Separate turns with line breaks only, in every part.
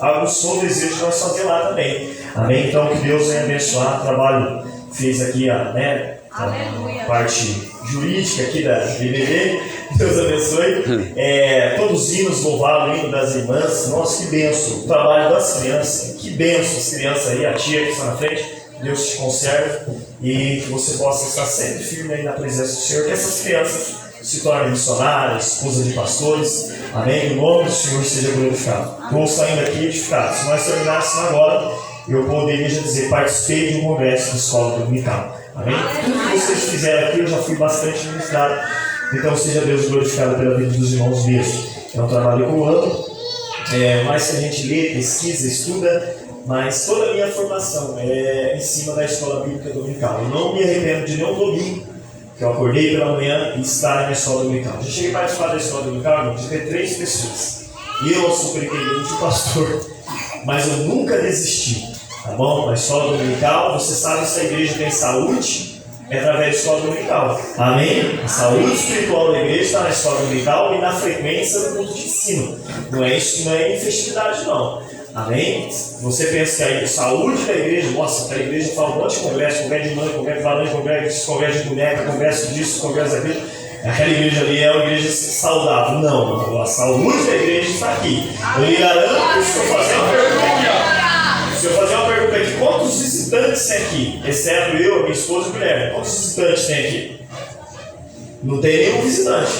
algo sou desejo de nós fazer lá também. Amém? Então que Deus venha abençoar o trabalho que fez aqui a parte jurídica aqui da BBB. Deus abençoe. Todos os hinos, louvado o hino das irmãs. Nossa, que benção. O trabalho das crianças. Que benção as crianças aí, a tia que está na frente. Deus te conserve e que você possa estar sempre firme aí na presença do Senhor. Que essas crianças se tornem missionárias, esposas de pastores. Amém? O nome do Senhor seja glorificado. Vou saindo aqui edificado. Se nós terminássemos agora, eu poderia já dizer: participei de um congresso de escola dominical. Amém? Tudo que vocês fizeram aqui eu já fui bastante ministrado. Então seja Deus glorificado pela vida dos irmãos mesmo. É um trabalho que eu amo. Mais que a gente lê, pesquisa, estuda, mas toda a minha formação é em cima da escola bíblica dominical. Eu não me arrependo de nenhum domingo que eu acordei pela manhã e estar na escola dominical. Já cheguei a participar da escola dominical de ter 3 pessoas. Eu sou superintendente e pastor, mas eu nunca desisti. Tá bom? Na escola dominical, você sabe se a igreja tem saúde, é através da escola dominical. Amém? A saúde espiritual da igreja está na escola dominical e na frequência do culto de ensino. Não é isso, não é em festividade, não. Amém? Você pensa que a saúde da igreja, nossa, a igreja fala um monte de congresso de mãe, congresso de varão, congresso de boneca, congresso disso, congresso daquilo. Aquela igreja ali é uma igreja saudável. Não, a saúde da igreja está aqui. Eu lhe garanto que se eu fazer uma pergunta aqui, ó. Se eu fazer uma pergunta aqui, quantos visitantes tem aqui? Exceto eu, minha esposa e mulher. Quantos visitantes tem aqui? Não tem nenhum visitante.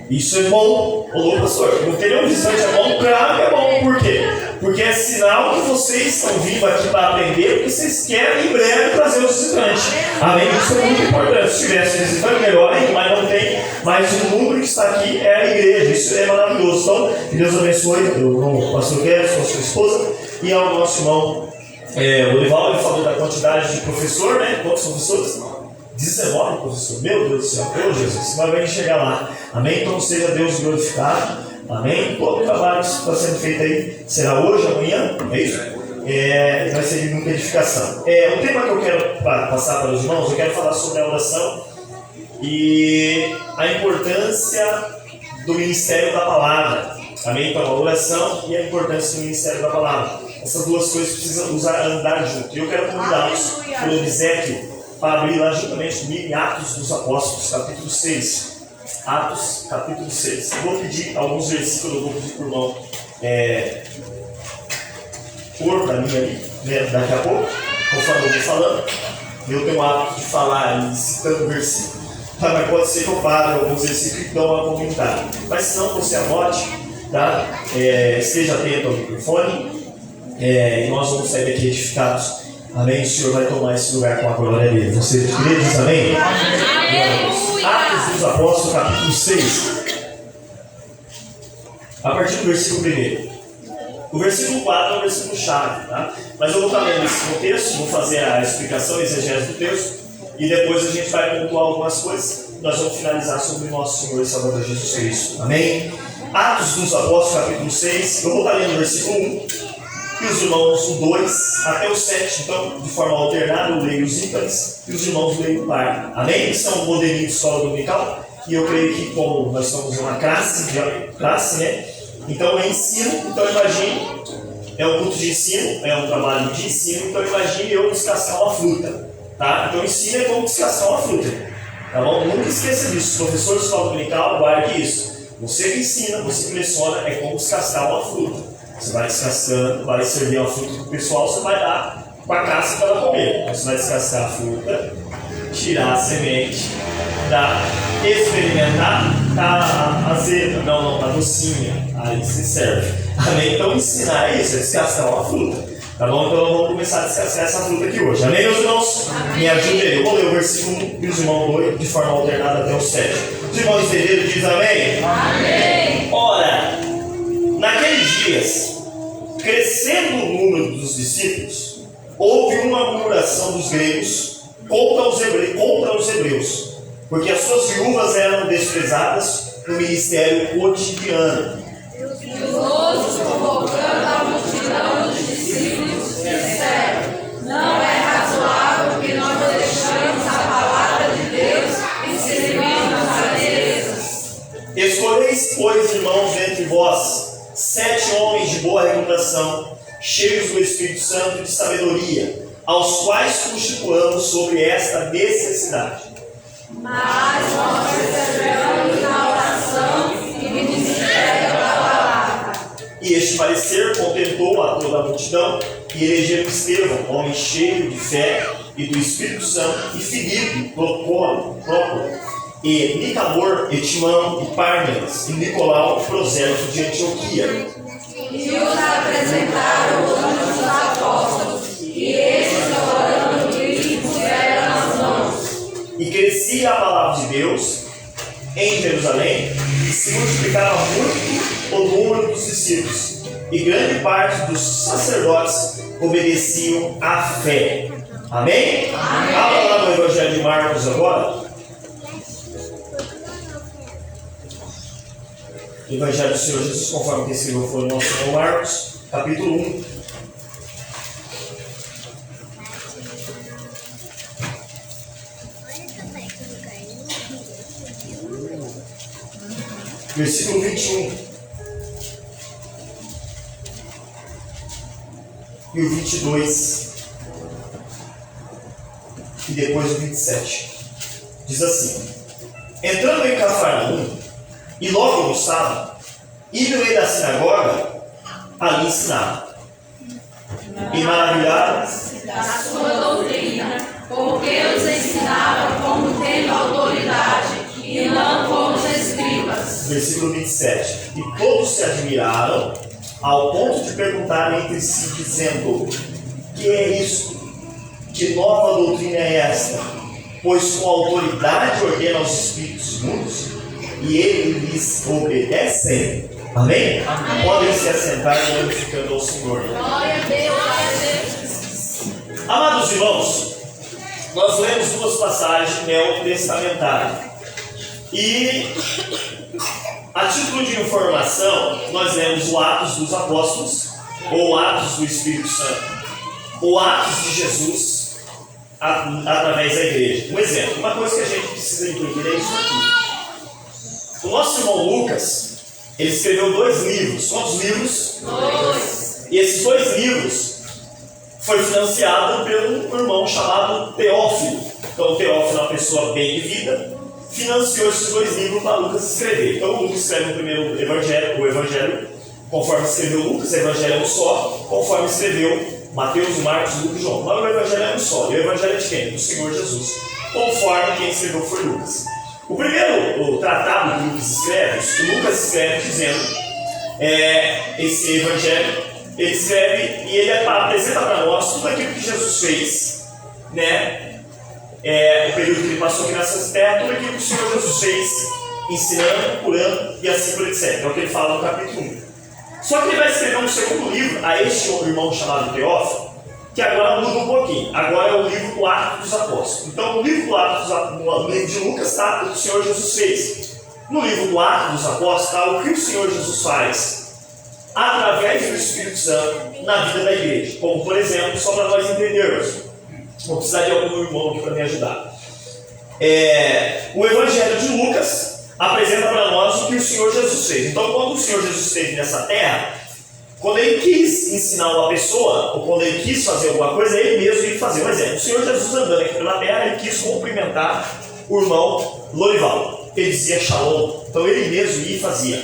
Isso é bom. Ô, pastor, não tem nenhum visitante, é bom? Claro que é bom. Por quê? Porque é sinal que vocês estão vivos aqui para aprender, porque vocês querem em breve trazer os visitantes. Amém? Isso é muito importante. Se tivesse visitante, melhor ainda, mas não tem. Mas o número que está aqui é a igreja. Isso é maravilhoso. Então, que Deus abençoe o pastor Guedes, com a sua esposa, e ao nosso irmão o Olival. Ele falou da quantidade de professor, né? Quantos professores? 19 professores. Meu Deus do céu. Ô Jesus, nós vamos chegar lá. Amém? Então seja Deus glorificado. Amém? Todo o trabalho que está sendo feito aí será hoje, amanhã, é isso? Vai ser muita edificação. O tema que eu quero passar para os irmãos, eu quero falar sobre a oração e a importância do ministério da palavra. Amém? Então, a oração e a importância do ministério da palavra. Essas duas coisas precisam andar junto. E eu quero convidá-los pelo Elisete para abrir lá juntamente comigo em Atos dos Apóstolos, capítulo 6. Atos, capítulo 6. Eu vou pedir alguns versículos, eu vou pedir para o irmão pôr para mim ali, né, daqui a pouco, conforme eu vou falando. Eu tenho o hábito de falar e citando versículos. Mas pode ser que eu fale alguns versículos que dão uma comentada. Mas se não, você anote, tá? Esteja atento ao microfone. E nós vamos sair daqui edificados. Amém? O Senhor vai tomar esse lugar com a glória dele. Você crê, diz amém? Amém. Atos dos Apóstolos, capítulo 6. A partir do versículo 1. O versículo 4 é o versículo chave, tá? Mas eu vou estar lendo esse contexto, vou fazer a explicação e exegese do texto, e depois a gente vai pontuar algumas coisas. Nós vamos finalizar sobre o nosso Senhor e Salvador Jesus Cristo. Amém? Atos dos Apóstolos, capítulo 6. Eu vou estar lendo o versículo 1. E os irmãos o 2 até o 7, então, de forma alternada, eu leio os ímpares e os irmãos leem o par. Amém? Isso é um modelinho de escola dominical, e eu creio que, como nós estamos numa classe, né? Então é ensino, então imagine, é um culto de ensino, é um trabalho de ensino, então imagine eu descascar uma fruta, tá? Então ensino é como descascar uma fruta, tá bom? Nunca esqueça disso, professor de escola dominical, guarde isso. Você que ensina, você que leciona, é como descascar uma fruta. Você vai descascando, vai servir a fruta para o pessoal, você vai dar com a casca para ela comer. Você vai descascar a fruta, tirar a semente, experimentar, tá azeda, não, tá docinha, aí você serve. Amém? Então ensinar isso, é descascar uma fruta. Tá bom? Então vamos começar a descascar essa fruta aqui hoje. Amém, meus irmãos? Me ajudem aí. Eu vou ler o versículo 1 e os irmãos 2 de forma alternada até o 7. Os irmãos entenderam? Diz amém? Amém! Ora, naqueles dias, crescendo o número dos discípulos, houve uma murmuração dos gregos contra os hebreus, porque as suas viúvas eram desprezadas no ministério cotidiano.
E os outros, convocando a multidão dos discípulos, disseram: não é razoável que nós deixemos a palavra de Deus e servimos a belezas.
Escolheis, pois, irmãos, entre vós 7 homens de boa reputação, coração, cheios do Espírito Santo e de sabedoria, aos quais constituamos sobre esta necessidade.
Mas nós perseveramos na oração e no ministério da palavra.
E este parecer contentou a toda a multidão, e elegeram Estevão, homem cheio de fé e do Espírito Santo, e Filipe, Procório, e Nicamor, e Timão, e Pármenas, e Nicolau, prosélito de Antioquia.
E os apresentaram diante dos apóstolos, e estes, orando, lhes puseram as mãos.
E crescia a palavra de Deus em Jerusalém, e se multiplicava muito o número dos discípulos, e grande parte dos sacerdotes obedeciam à fé. Amém?
Amém.
Abra lá no Evangelho de Marcos agora. Evangelho do Senhor Jesus, conforme que escreveu foi o nosso irmão Marcos, capítulo 1. Versículo 21. E o 22. E depois o 27. Diz assim: entrando em Cafarnaum, e logo no sábado, e no meio da sinagoga, ali ensinava. E maravilharam
Da sua doutrina, porque os ensinava como tendo autoridade, e não como os escribas.
Versículo 27. E todos se admiraram, ao ponto de perguntar entre si, dizendo: que é isto? Que nova doutrina é esta? Pois com autoridade ordena aos espíritos imundos, e ele lhes obedecem. Amém?
Amém.
Podem se assentar glorificando ao Senhor.
Glória a Deus, glória a Deus.
Amados irmãos, nós lemos duas passagens neotestamentárias. E, a título de informação, nós lemos o Atos dos Apóstolos, ou Atos do Espírito Santo, ou Atos de Jesus através da igreja. Um exemplo, uma coisa que a gente precisa entender é isso aqui. O nosso irmão Lucas, ele escreveu 2 livros. Quantos livros?
2.
E esses 2 livros foi financiado pelo irmão chamado Teófilo. Então, Teófilo é uma pessoa bem de vida, financiou esses 2 livros para Lucas escrever. Então, Lucas escreve o primeiro evangelho, o evangelho conforme escreveu Lucas, o evangelho é um só, conforme escreveu Mateus, Marcos, Lucas e João. Mas o evangelho é um só. E o evangelho é de quem? Do Senhor Jesus. Conforme quem escreveu foi Lucas. O primeiro tratado que Lucas escreve, Lucas escreve dizendo, esse evangelho, ele escreve e ele apresenta para nós tudo aquilo que Jesus fez, né? O período que ele passou aqui nessa terra, tudo aquilo que o Senhor Jesus fez, ensinando, curando e assim por etc. É o que ele fala no capítulo 1. Só que ele vai escrever um segundo livro a este irmão chamado Teófilo, que agora muda um pouquinho. Agora é o livro do Atos dos Apóstolos. Então, no livro do Atos dos Apóstolos, no livro de Lucas, está o que o Senhor Jesus fez. No livro do Atos dos Apóstolos está o que o Senhor Jesus faz através do Espírito Santo na vida da igreja. Como, por exemplo, só para nós entendermos. Vou precisar de algum irmão aqui para me ajudar. O Evangelho de Lucas apresenta para nós o que o Senhor Jesus fez. Então, quando o Senhor Jesus esteve nessa terra, quando ele quis ensinar uma pessoa, ou quando ele quis fazer alguma coisa, ele mesmo ia fazer. Um exemplo, o Senhor Jesus andando aqui pela terra, ele quis cumprimentar o irmão Lorival. Ele dizia Shalom. Então ele mesmo ia e fazia.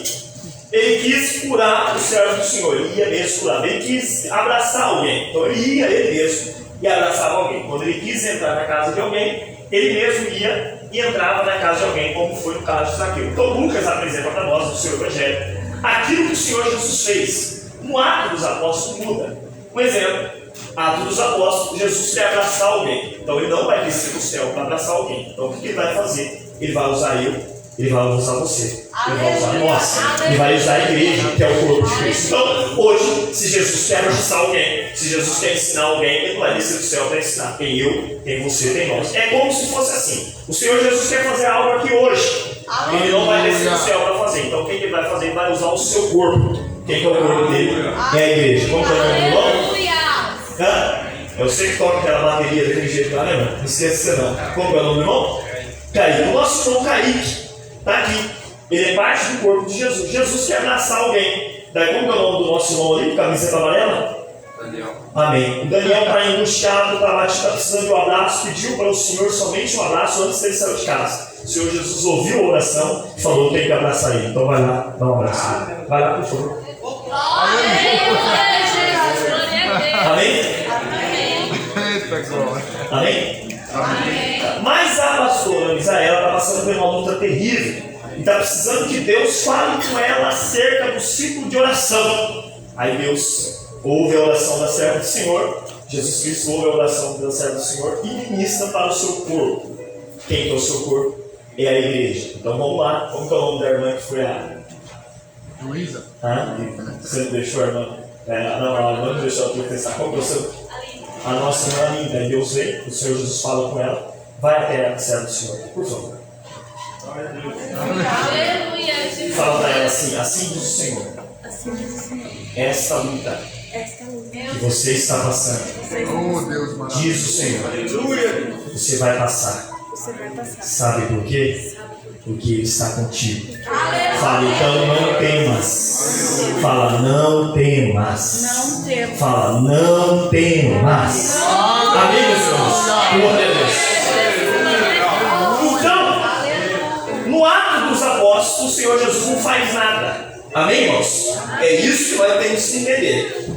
Ele quis curar o servo do Senhor, ele ia mesmo curar. Ele quis abraçar alguém, então ele ia ele mesmo e abraçava alguém. Quando ele quis entrar na casa de alguém, ele mesmo ia e entrava na casa de alguém, como foi no caso de Zaqueu. Então Lucas apresenta para nós, no seu Evangelho, aquilo que o Senhor Jesus fez. No Ato dos Apóstolos muda. Um exemplo, Ato dos Apóstolos, Jesus quer abraçar alguém. Então ele não vai descer do céu para abraçar alguém. Então o que ele vai fazer? Ele vai usar eu, ele vai usar você, ele vai usar nós, ele vai usar a igreja, que é o corpo de Cristo. Então, hoje, se Jesus quer abraçar alguém, se Jesus quer ensinar alguém, ele vai descer do céu para ensinar. Tem eu, tem você, tem nós. É como se fosse assim. O Senhor Jesus quer fazer algo aqui hoje. Ele não vai descer do céu para fazer. Então, o que ele vai fazer? Ele vai usar o seu corpo. Quem que é o corpo dele? É a igreja. Como que é o nome do irmão? Eu sei que toca aquela bateria daquele jeito lá, né? Não esqueça você não. Como é o nome do irmão? Kaique. O nosso irmão Kaique está aqui. Ele é parte do corpo de Jesus. Jesus quer abraçar alguém. Daí como que é o nome do nosso irmão ali, camiseta amarela?
Daniel.
Amém. O Daniel está angustiado, está precisando de um abraço, pediu para o Senhor somente um abraço antes dele sair de casa. O Senhor Jesus ouviu a oração e falou: tem que abraçar ele. Então vai lá, dá um abraço. Vai lá, por favor. Amém?
Eita glória.
Amém? Mas a pastora Misaela está passando por uma luta terrível e está precisando que Deus fale com ela acerca do ciclo de oração. Aí Deus ouve a oração da serva do Senhor, Jesus Cristo ouve a oração da serva do Senhor e ministra para o seu corpo. Quem que é o seu corpo? É a igreja. Então vamos lá. Como que é o nome da irmã que foi a...
Luísa.
Você não deixou a irmã? Não, a irmã não deixou ela pensar. Qual que é o seu? A nossa irmã linda. Aí Deus vem, o Senhor Jesus fala com ela. Vai até a serva do Senhor, por favor. Fala para ela assim: assim diz o Senhor. Esta luta que você está passando,
Oh Deus maravilhoso.
diz o Senhor, você vai passar. Sabe por quê? Porque Ele está contigo. Fala, então não temas. Fala, não temas. Fala, não temas. Amém, meus irmãos? Glória a Deus. Então, no ato dos apóstolos, o Senhor Jesus não faz nada. Amém, irmãos? É isso que nós temos que entender.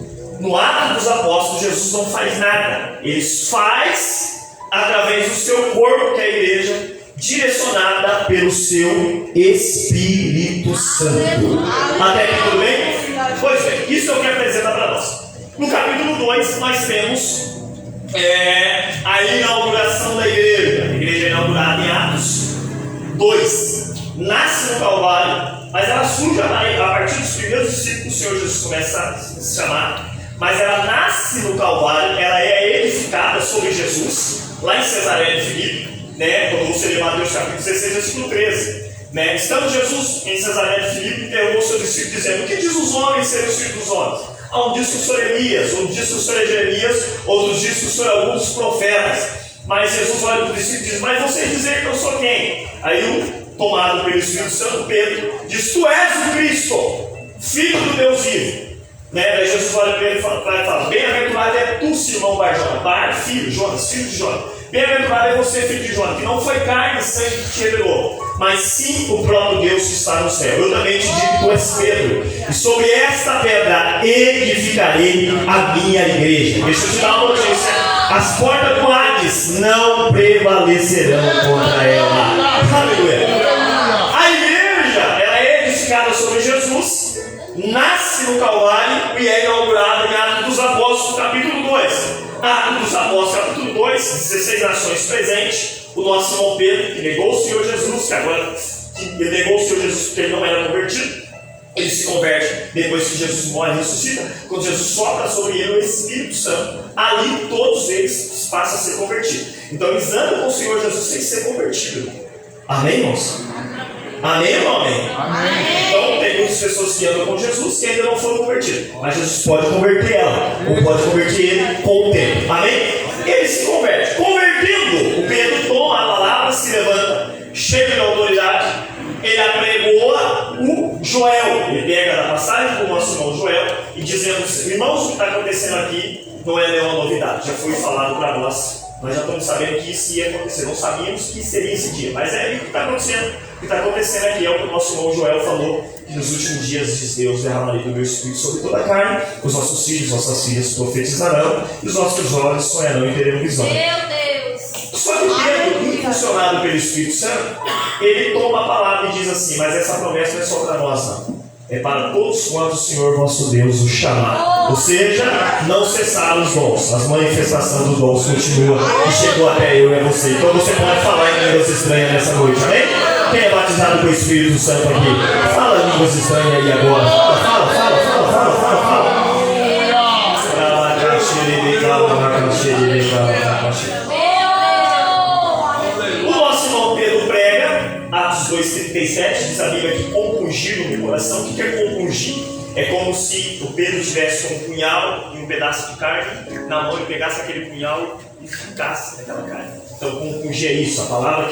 No ato dos apóstolos, Jesus não faz nada. Ele faz através do seu corpo, que é a igreja, direcionada pelo seu Espírito Santo. Até aqui tudo bem? Pois é, isso é o que apresenta para nós. No capítulo 2, nós temos a inauguração da igreja. A igreja é inaugurada em Atos 2. Nasce no Calvário, mas ela surge a partir dos primeiros discípulos. O Senhor Jesus começa a se chamar, mas ela nasce no Calvário, ela é edificada sobre Jesus, lá em Cesareia de Filipe, quando você lê Mateus capítulo 16, versículo 13. Estando Jesus em Cesareia de Filipe, interrogou seus discípulos, dizendo: o que diz os homens ser os filhos dos homens? Um diz que o Senhor é Elias, outro diz que o Senhor é Jeremias, outros diz que o Senhor é algum dos profetas. Mas Jesus olha para os discípulos e diz: mas vocês dizem que eu sou quem? Aí tomado pelo Espírito Santo, Pedro diz: tu és o Cristo, Filho do Deus vivo. Daí Jesus olha para ele e fala: bem-aventurado é tu, Simão Bar, filho de Jonas. Bem-aventurado é você, filho de Jonas, que não foi carne e sangue que te revelou, mas sim o próprio Deus que está no céu. Eu também te digo que tu és Pedro, e sobre esta pedra edificarei a minha igreja. Deixa eu te dar uma notícia: as portas do Hades não prevalecerão contra ela. Aleluia. A igreja, ela é edificada sobre Jesus, nasce no Calvário e é inaugurada em Atos dos Apóstolos, capítulo 2. Atos dos Apóstolos, capítulo 2, 16 nações presentes. O nosso irmão Pedro, que negou o Senhor Jesus, que agora ele negou o Senhor Jesus porque ele não era convertido. Ele se converte depois que Jesus morre e ressuscita. Quando Jesus sopra sobre ele o Espírito Santo, ali todos eles passam a ser convertidos. Então eles andam com o Senhor Jesus sem ser convertidos. Amém, irmãos? Amém ou não amém?
Amém.
Então tem muitas pessoas que andam com Jesus que ainda não foram convertidas, mas Jesus pode converter ela, ou pode converter ele com o tempo. Amém? Ele se converte. Convertendo, o Pedro toma a palavra, se levanta, cheio de autoridade. Ele apregoa o Joel. Ele pega da passagem do nosso irmão Joel e dizendo: irmãos, o que está acontecendo aqui não é nenhuma novidade, já foi falado para nós. Nós já estamos sabendo que isso ia acontecer. Não sabíamos que seria esse dia, mas é o que está acontecendo. O que está acontecendo aqui é o que o nosso irmão Joel falou: que nos últimos dias, diz Deus, derramarei do meu Espírito sobre toda a carne. Os nossos filhos, nossas filhas profetizarão, e os nossos jovens sonharão e terão visão.
Meu Deus!
Só que Pedro, impulsionado pelo Espírito Santo, ele toma a palavra e diz assim: mas essa promessa não é só para nós, não. É para todos quantos o Senhor vosso Deus o chamar. Ou seja, não cessaram os dons. As manifestações dos dons continuam e chegou até eu e a você. Então você pode falar em línguas estranhas nessa noite, amém? Quem é batizado com o Espírito Santo aqui? Fala línguas estranhas aí agora. Fala. O nosso irmão Pedro prega, Atos 2,37, diz a Bíblia que compungiram no coração. O que é compungir? É como se o Pedro tivesse com um punhal e um pedaço de carne na mão, e pegasse aquele punhal e ficasse naquela carne. Então compungir é isso, a palavra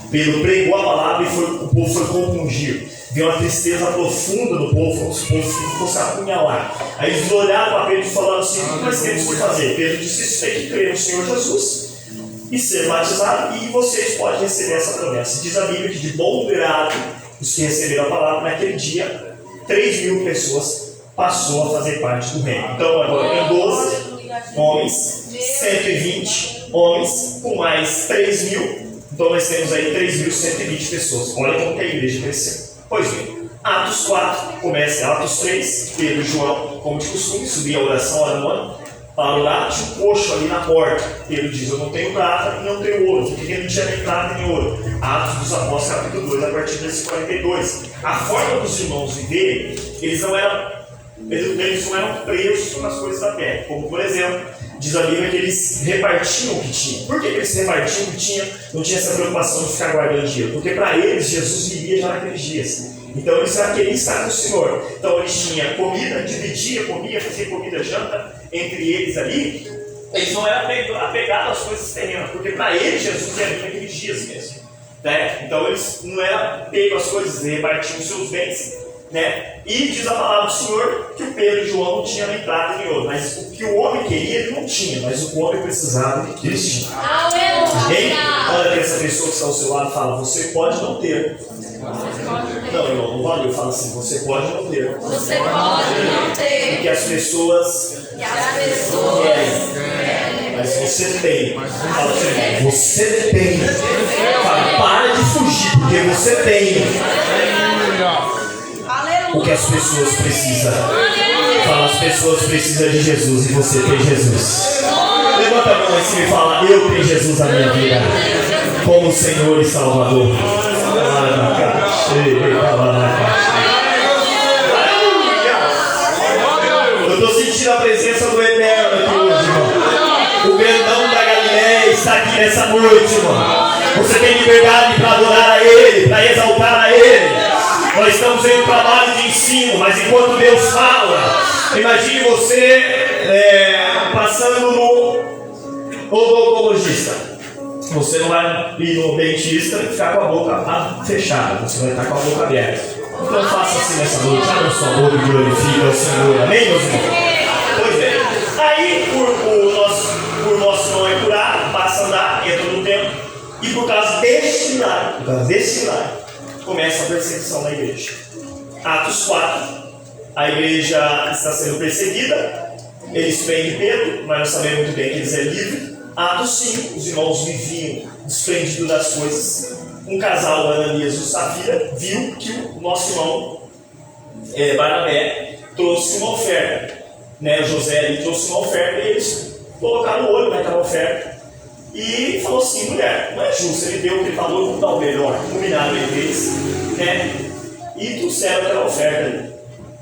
Pedro pregou a palavra e o povo foi compungir. Viu uma tristeza profunda no povo, o povo ficou se apunhalar. Aí eles olharam para Pedro e falaram assim: o que nós temos que fazer? Pedro disse: isso tem que crer no Senhor Jesus e ser batizado, e vocês podem receber essa promessa. Diz a Bíblia que de bom grado os que receberam a palavra, naquele dia 3.000 pessoas passou a fazer parte do reino. Então agora tem 12 homens, 120 homens, com mais 3.000. Então nós temos aí 3.120 pessoas. Olha como que a igreja cresceu. Pois bem, Atos 4, começa Atos 3, Pedro e João, como de costume, subia a oração orando, para orar, tinha um coxo ali na porta. Pedro diz: eu não tenho prata e não tenho ouro. Porque ele não tinha nem prata nem ouro. Atos dos Apóstolos, capítulo 2, a partir desse 42. A forma dos irmãos viverem, eles não eram presos nas coisas da terra. Como, por exemplo, diz a Bíblia que eles repartiam o que tinham. Por que eles repartiam o que tinham? Não tinha essa preocupação de ficar guardando dinheiro. Porque para eles, Jesus vivia já naqueles dias. Então eles já queriam estar com o Senhor. Então eles tinham comida, dividia, comia, fazia comida, janta entre eles ali. Eles não eram apegados às coisas terrenas, porque para eles Jesus ia vir naqueles dias mesmo. Né? Então eles não eram apegos às coisas, repartiam os seus bens. Né? E diz a palavra do Senhor que o Pedro e João não tinham nem prata nem ouro. Mas o que o homem queria, ele não tinha. Mas o que o homem precisava, eles tinham. Amém? Olha para essa pessoa que está ao seu lado e fala: você pode não ter. Não, irmão, não valeu. Fala assim: você pode não ter.
Você pode não ter.
Porque as pessoas querem. Mas você tem. Fala assim: você tem. Fala: para de fugir, porque você tem. O que as pessoas precisam. Fala: as pessoas precisam de Jesus e você tem Jesus. Levanta a mão assim e fala: eu tenho Jesus na minha vida como Senhor e Salvador. Eu estou sentindo a presença do Eterno aqui hoje, irmão. O grandão da Galileia está aqui nessa noite, irmão. Você tem liberdade para adorar a Ele, para exaltar a Ele. Nós estamos em um trabalho de ensino, mas enquanto Deus fala, imagine você passando no odontologista. Você não vai ir no dentista e ficar com a boca fechada, você vai estar com a boca aberta. Então faça assim nessa noite: abra sua boca e glorifique ao Senhor. Amém, meus irmãos? Pois bem, aí por nosso não é curado, passa a andar, entra no tempo, e por causa deste milagre, começa a perseguição na igreja. Atos 4, a igreja está sendo perseguida, eles prendem Pedro, mas nós sabemos muito bem que eles é livre. Atos 5, os irmãos viviam desprendidos das coisas. Um casal, Ananias e Safira, viu que o nosso irmão Barnabé trouxe uma oferta. Né? José ali trouxe uma oferta e eles colocaram o olho naquela oferta. E falou assim: mulher, não é justo, ele deu o que ele falou, vamos dar o melhor. Combinaram entre eles, né? E trouxeram aquela oferta ali.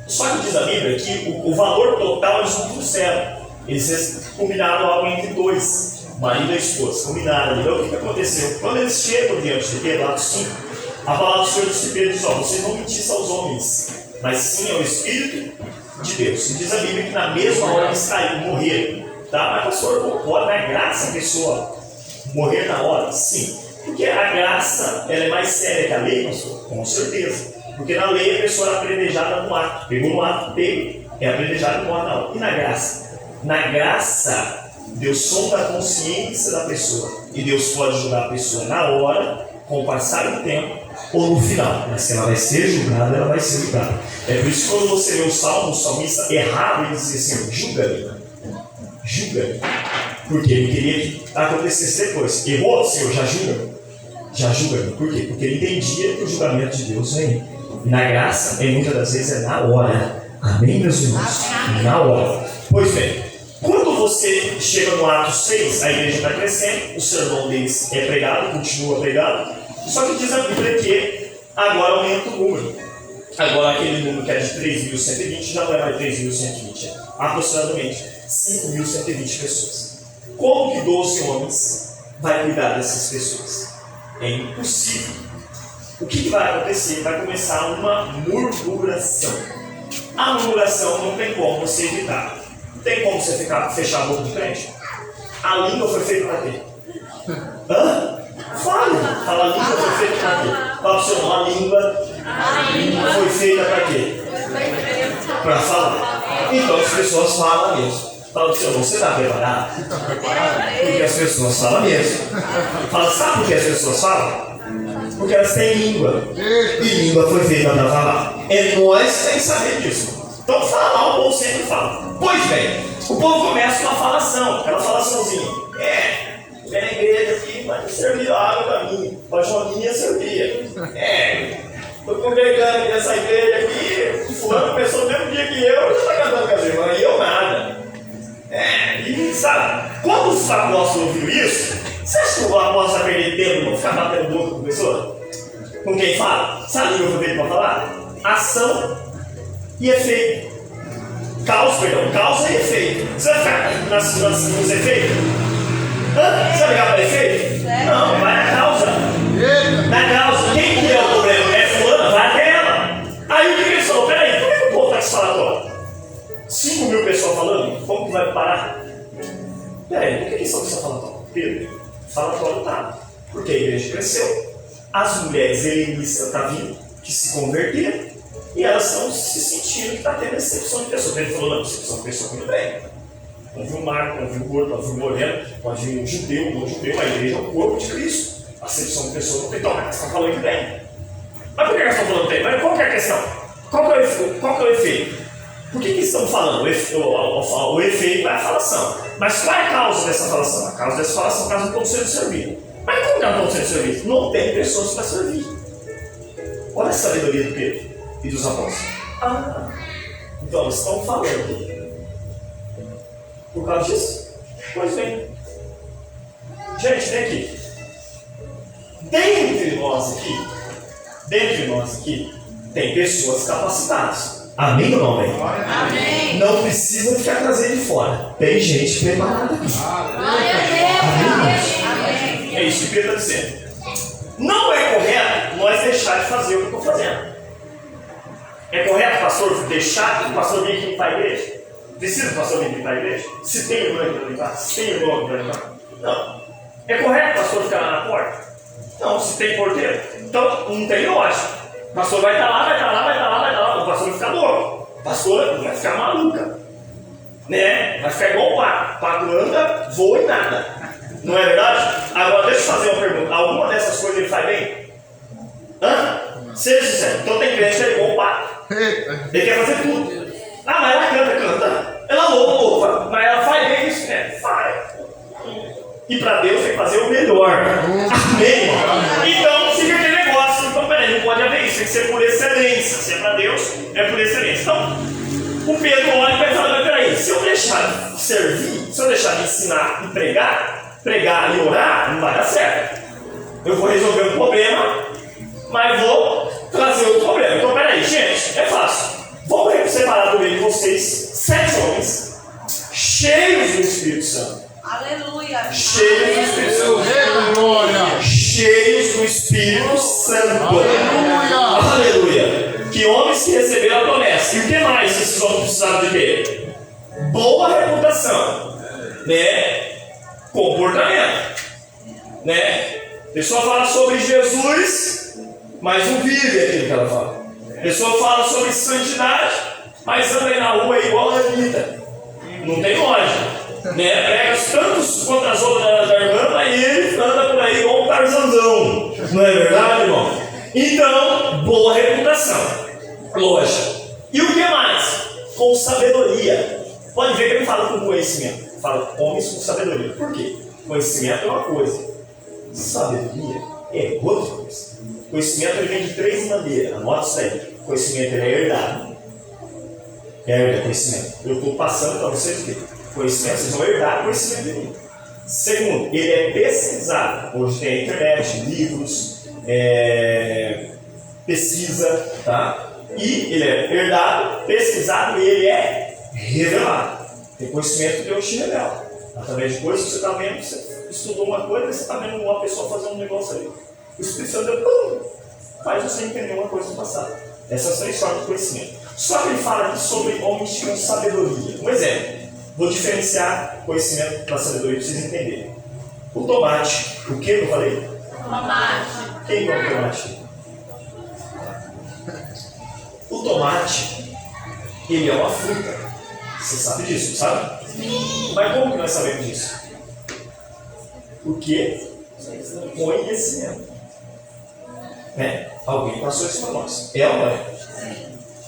Só que diz a Bíblia que o valor total eles não trouxeram. Eles combinaram algo entre dois, marido e esposa. Combinaram ali. Então o que aconteceu? Quando eles chegam diante de Pedro, Atos 5, a palavra do Senhor disse a Pedro: vocês não mentissem aos homens, mas sim ao Espírito de Deus. E diz a Bíblia que na mesma hora eles caíram, morreram. Tá? Mas pastor, concorda, não é graça a pessoa morrer na hora? Sim. Porque a graça ela é mais séria que a lei, pastor? Com certeza. Porque na lei a pessoa era apredejada no ato. Pegou no ato, é apredejada no ato na hora. E na graça? Na graça, Deus sonda a consciência da pessoa. E Deus pode julgar a pessoa na hora, com o passar do tempo, ou no final. Mas se ela vai ser julgada, ela vai ser julgada. É por isso que quando você lê o Salmo, o salmista errado, ele diz assim: julga-me. Julga-me. Porque ele queria que acontecesse depois. Errou, Senhor, já julga-me. Já julga-me. Por quê? Porque ele entendia que o julgamento de Deus vem. E na graça, muitas das vezes é na hora. Amém, meus irmãos? Na hora. Pois bem, quando você chega no Atos 6, a igreja está crescendo, o sermão deles é pregado, continua pregado. Só que diz a Bíblia que agora aumenta o número. Agora aquele número que é de 3.120 já não é mais 3.120, é aproximadamente 5.120 pessoas. Como que 12 homens vai cuidar dessas pessoas? É impossível. O que vai acontecer? Vai começar uma murmuração. A murmuração não tem como você evitar. Tem como você fechar a boca de crente? A língua foi feita para quê? Hã? Fala, a língua foi feita para quê? Fala para o seu irmão, a língua
A língua
foi feita para quê? Para falar. Então as pessoas falam mesmo. Fala assim, você está preparado? Porque as pessoas falam mesmo. Fala, sabe por que as pessoas falam? Porque elas têm língua. E língua foi feita para falar. É nós que tem que saber disso. Então falar, o povo sempre fala. Pois bem, o povo começa com uma falação. Aquela falaçãozinha. Vem na igreja aqui, mas servir água para mim. Para Joaninha servia. Estou congregando aqui nessa igreja aqui. Fulano começou no mesmo dia que eu já está cantando com as irmãs. E eu nada. E sabe, quando os apóstolos ouviram isso, você acha que o apóstolo vai perder tempo para ficar batendo boca com a pessoa? Com quem fala? Sabe o que eu vou ter para falar? Ação e efeito. Causa e efeito. Você vai ficar nos efeitos? Você vai ligar para efeito? Não, vai na causa. Na causa. Quem que é o problema? É fulana, vai até ela. Aí o que eles falou? Peraí, por que o povo está se falando? 5.000 pessoas falando, como que vai parar? Peraí, por que eles estão falando? Pedro, falatório tá. Porque a igreja cresceu, as mulheres helenistas estão vindo, que se converteram, e elas estão se sentindo que está tendo exceção de pessoas. Ele falou, não, exceção de pessoas tudo bem. Pode vir um magro, pode vir um gordo, pode vir um moreno, pode vir um judeu, um não-judeu, a igreja é o corpo de Cristo. A exceção de pessoas não tem. Então, elas estão falando que bem. Mas por que elas estão falando bem? Mas qual que é a questão? Qual que é o efeito? Por que estão falando? O efeito é a falação. Mas qual é a causa dessa falação? A causa dessa falação é que elas não estão sendo servidas. Mas como que elas não estão sendo servidas? Não tem pessoas para servir. Olha a sabedoria do Pedro e dos apóstolos. Então eles estão falando. Por causa disso? Pois bem. Gente, vem aqui. Dentre nós aqui, tem pessoas capacitadas. Amém ou não, amém?
Amém.
Não precisa ficar trazendo de fora. Tem gente preparada aqui. Amém. É isso que Pedro está dizendo. Não é correto nós deixar de fazer o que eu estou fazendo. É correto o pastor deixar o pastor vir aqui limpar a igreja? Precisa o pastor vir limpar a igreja? Se tem irmão aqui para limpar? Se tem irmão aqui para limpar? Não. É correto o pastor ficar lá na porta? Não. Se tem porteiro? Então não tem lógica. O pastor vai estar lá, o pastor vai ficar louco, o pastor vai ficar maluca, né? Vai ficar igual o pato. O pato anda, voa e nada. Não é verdade? Agora deixa eu fazer uma pergunta. Alguma dessas coisas ele faz bem? Seja sincero. Então tem crente que é igual o pato. Ele quer fazer tudo. Mas ela canta. Ela louva. Mas ela faz bem isso, né? Faz. E para Deus tem que fazer o melhor. Amém, irmão? Então fica aquele negócio. Então peraí, não pode haver isso. Tem que ser por excelência. Se é para Deus, é por excelência. Então, o Pedro olha e vai falar, mas peraí, se eu deixar de servir, se eu deixar de ensinar e pregar e orar, não vai dar certo. Eu vou resolver um problema, mas vou trazer outro problema. Então peraí, gente, é fácil. Vamos separar do meio de vocês 7 homens cheios do Espírito Santo.
Aleluia.
Cheios do Espírito Santo. Cheios do Espírito Santo. Aleluia. Que homens que receberam a promessa. E o que mais esses homens precisaram de ter? Boa reputação, né? Comportamento, né? A pessoa fala sobre Jesus, mas não vive aquilo que ela fala. A pessoa fala sobre santidade, mas anda aí na rua igual a Anitta. Não tem lógica. Né? Prega tantos contra as outras da irmã, mas ele anda por aí igual um Tarzanzão. Não é verdade, irmão? Então, boa reputação. Lógico. E o que mais? Com sabedoria. Pode ver que ele fala com conhecimento. Fala homens com sabedoria. Por quê? Conhecimento é uma coisa. Sabedoria é outra coisa. Conhecimento ele vem de 3 maneiras. Anota isso aí. Conhecimento ele é herdado. Herda conhecimento. Eu estou passando para vocês o quê? Conhecimento, vocês vão herdar conhecimento de mim. Segundo, ele é pesquisado. Hoje tem a internet, livros, pesquisa, tá? E ele é herdado, pesquisado e ele é revelado. Tem conhecimento que Deus te revela. Através de coisas que você está vendo, você estudou uma coisa e você está vendo uma pessoa fazendo um negócio ali. O Espírito Santo faz você entender uma coisa do passado. Essas 3 formas de conhecimento. Só que ele fala aqui sobre homens com sabedoria. Um exemplo. Vou diferenciar conhecimento da sabedoria para vocês entenderem. O tomate. O que eu falei?
Tomate.
Quem come tomate? O tomate, ele é uma fruta. Você sabe disso, sabe? Sim. Mas como que nós sabemos disso? Porque conhecimento. Alguém passou isso para nós. É ou não é?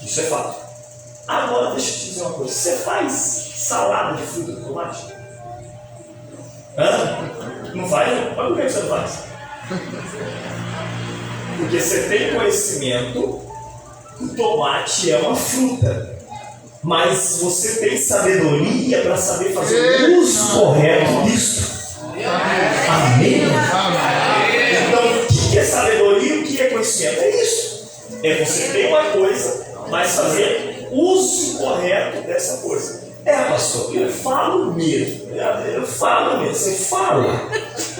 Isso é fato. Agora, deixa eu te dizer uma coisa. Você faz salada de fruta com tomate? Não faz? Mas por que você não faz? Porque você tem conhecimento que o tomate é uma fruta. Mas você tem sabedoria para saber fazer o uso correto disso. Amém? Então, o que é sabedoria e o que é conhecimento? É isso. É você ter uma coisa, mas fazer uso correto dessa coisa. Pastor, eu falo mesmo. Você fala.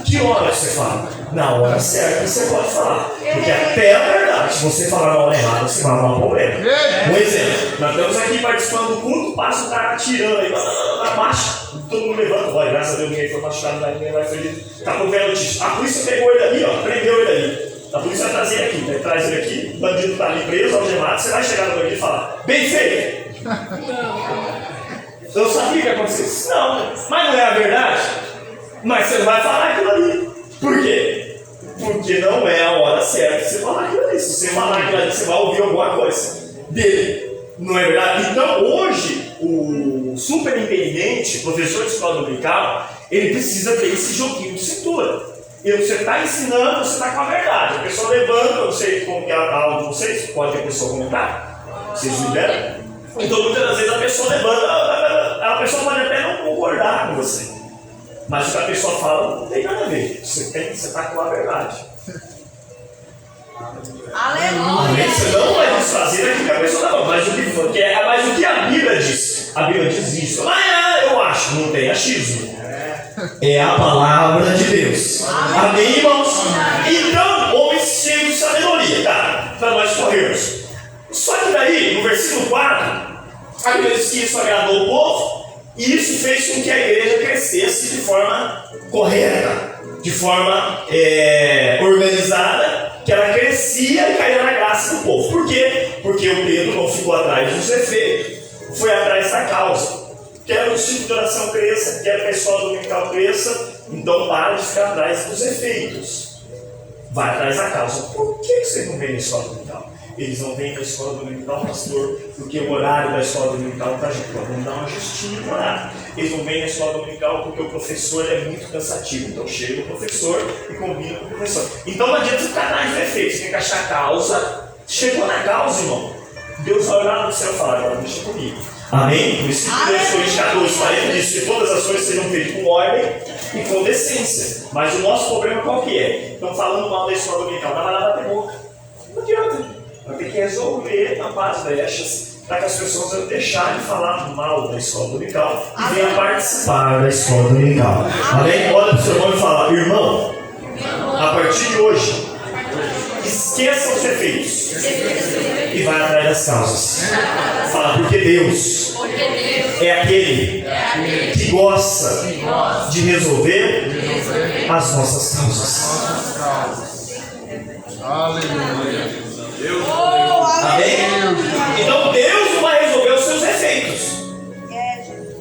Que hora você fala? Na hora certa você pode falar. Porque até a verdade, se você falar na hora errada, você vai arrumar um problema. Um exemplo, nós estamos aqui participando do culto, passa o cara atirando aí na marcha, todo mundo levanta, olha, graças a Deus ninguém foi machucado, ninguém vai feliz. Acabou vendo a notícia. A polícia pegou ele ali, prendeu ele ali. A polícia vai trazer ele aqui, né? Traz ele aqui, o bandido está ali preso, algemado, você vai chegar no bandido e falar, bem feito! Eu sabia que ia acontecer isso. Não, mas não é a verdade. Mas você não vai falar aquilo ali. Por quê? Porque não é a hora certa de você falar aquilo ali. Se você falar aquilo ali, você vai ouvir alguma coisa dele. Não é verdade? Então, hoje, o superintendente, professor de escola dominical, ele precisa ter esse joguinho de cintura. E você está ensinando, você está com a verdade. A pessoa levanta, eu não sei como que é a aula de vocês, pode a pessoa comentar? Vocês liberam? Então, muitas das vezes a pessoa levanta, a pessoa pode até não concordar com você. Mas o que a pessoa fala não tem nada a ver. Você está com a verdade.
Aleluia!
Você não vai desfazer aquilo que a pessoa está falando. Mas o que a Bíblia diz? A Bíblia diz isso. Mas eu acho, não tem achismo. É a palavra de Deus. Amém, irmãos? Então, homens cheios de sabedoria, tá? Para nós corrermos. Só que daí, no versículo 4, a Bíblia diz que isso agradou o povo e isso fez com que a igreja crescesse de forma correta, de forma organizada, que ela crescia e caía na graça do povo. Por quê? Porque o Pedro não ficou atrás dos efeitos, foi atrás da causa. Quero que o ciclo de oração cresça, quero que a escola dominical cresça, então para de ficar atrás dos efeitos. Vai atrás da causa. Por que você não vem na escola dominical? Eles não vêm na escola dominical, pastor, porque o horário da escola dominical está junto. Vamos dar uma justinha no horário. Eles não vêm na escola dominical porque o professor é muito cansativo. Então chega o professor e combina com o professor. Então não adianta ficar atrás dos efeitos, tem que achar a causa. Chegou na causa, irmão. Deus vai olhar no céu e falar, agora deixa comigo. Amém? Por isso que Deus foi 14, 40 diz que todas as coisas sejam feitas com ordem e com decência. Mas o nosso problema qual que é? Estão falando mal da escola dominical, não vai lá bater boca. Não adianta. Vai ter que resolver na paz brechas para que as pessoas não deixarem de falar mal da escola dominical e venham participar da escola dominical. Amém? Olha para o seu irmão e fala, irmão, a partir de hoje, esqueça os efeitos e vai atrás das causas. Fala, porque Deus é aquele que gosta de resolver as nossas causas.
Aleluia.
Amém? Então Deus vai resolver os seus efeitos.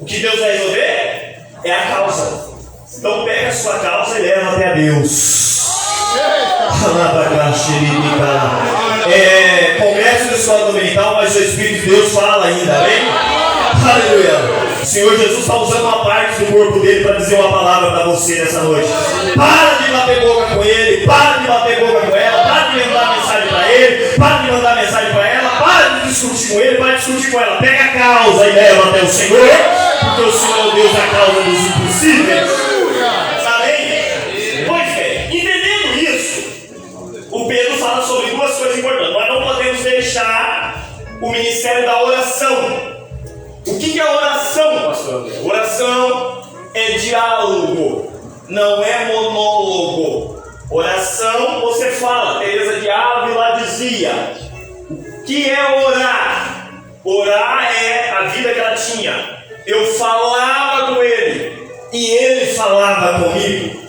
O que Deus vai resolver é a causa. Então pega a sua causa e leva até a Deus. Congresso da escola dominical, mas o Espírito de Deus fala ainda, amém? Aleluia. O Senhor Jesus está usando uma parte do corpo dele para dizer uma palavra para você nessa noite. Para de bater boca com ele, para de bater boca com ela, para de mandar mensagem para ele, para de mandar mensagem para ela, para de discutir com ele, para de discutir com ela. Pega a causa e leva até o Senhor, porque o Senhor é o Deus da causa dos impossíveis. Amém? Pois é, entendendo isso, o Pedro fala sobre duas coisas importantes. Nós não podemos deixar o ministério da oração. O que é oração, pastor André? Oração é diálogo, não é monólogo. Oração você fala. Teresa de Ávila dizia: o que é orar? Orar é a vida que ela tinha. Eu falava com ele e ele falava comigo.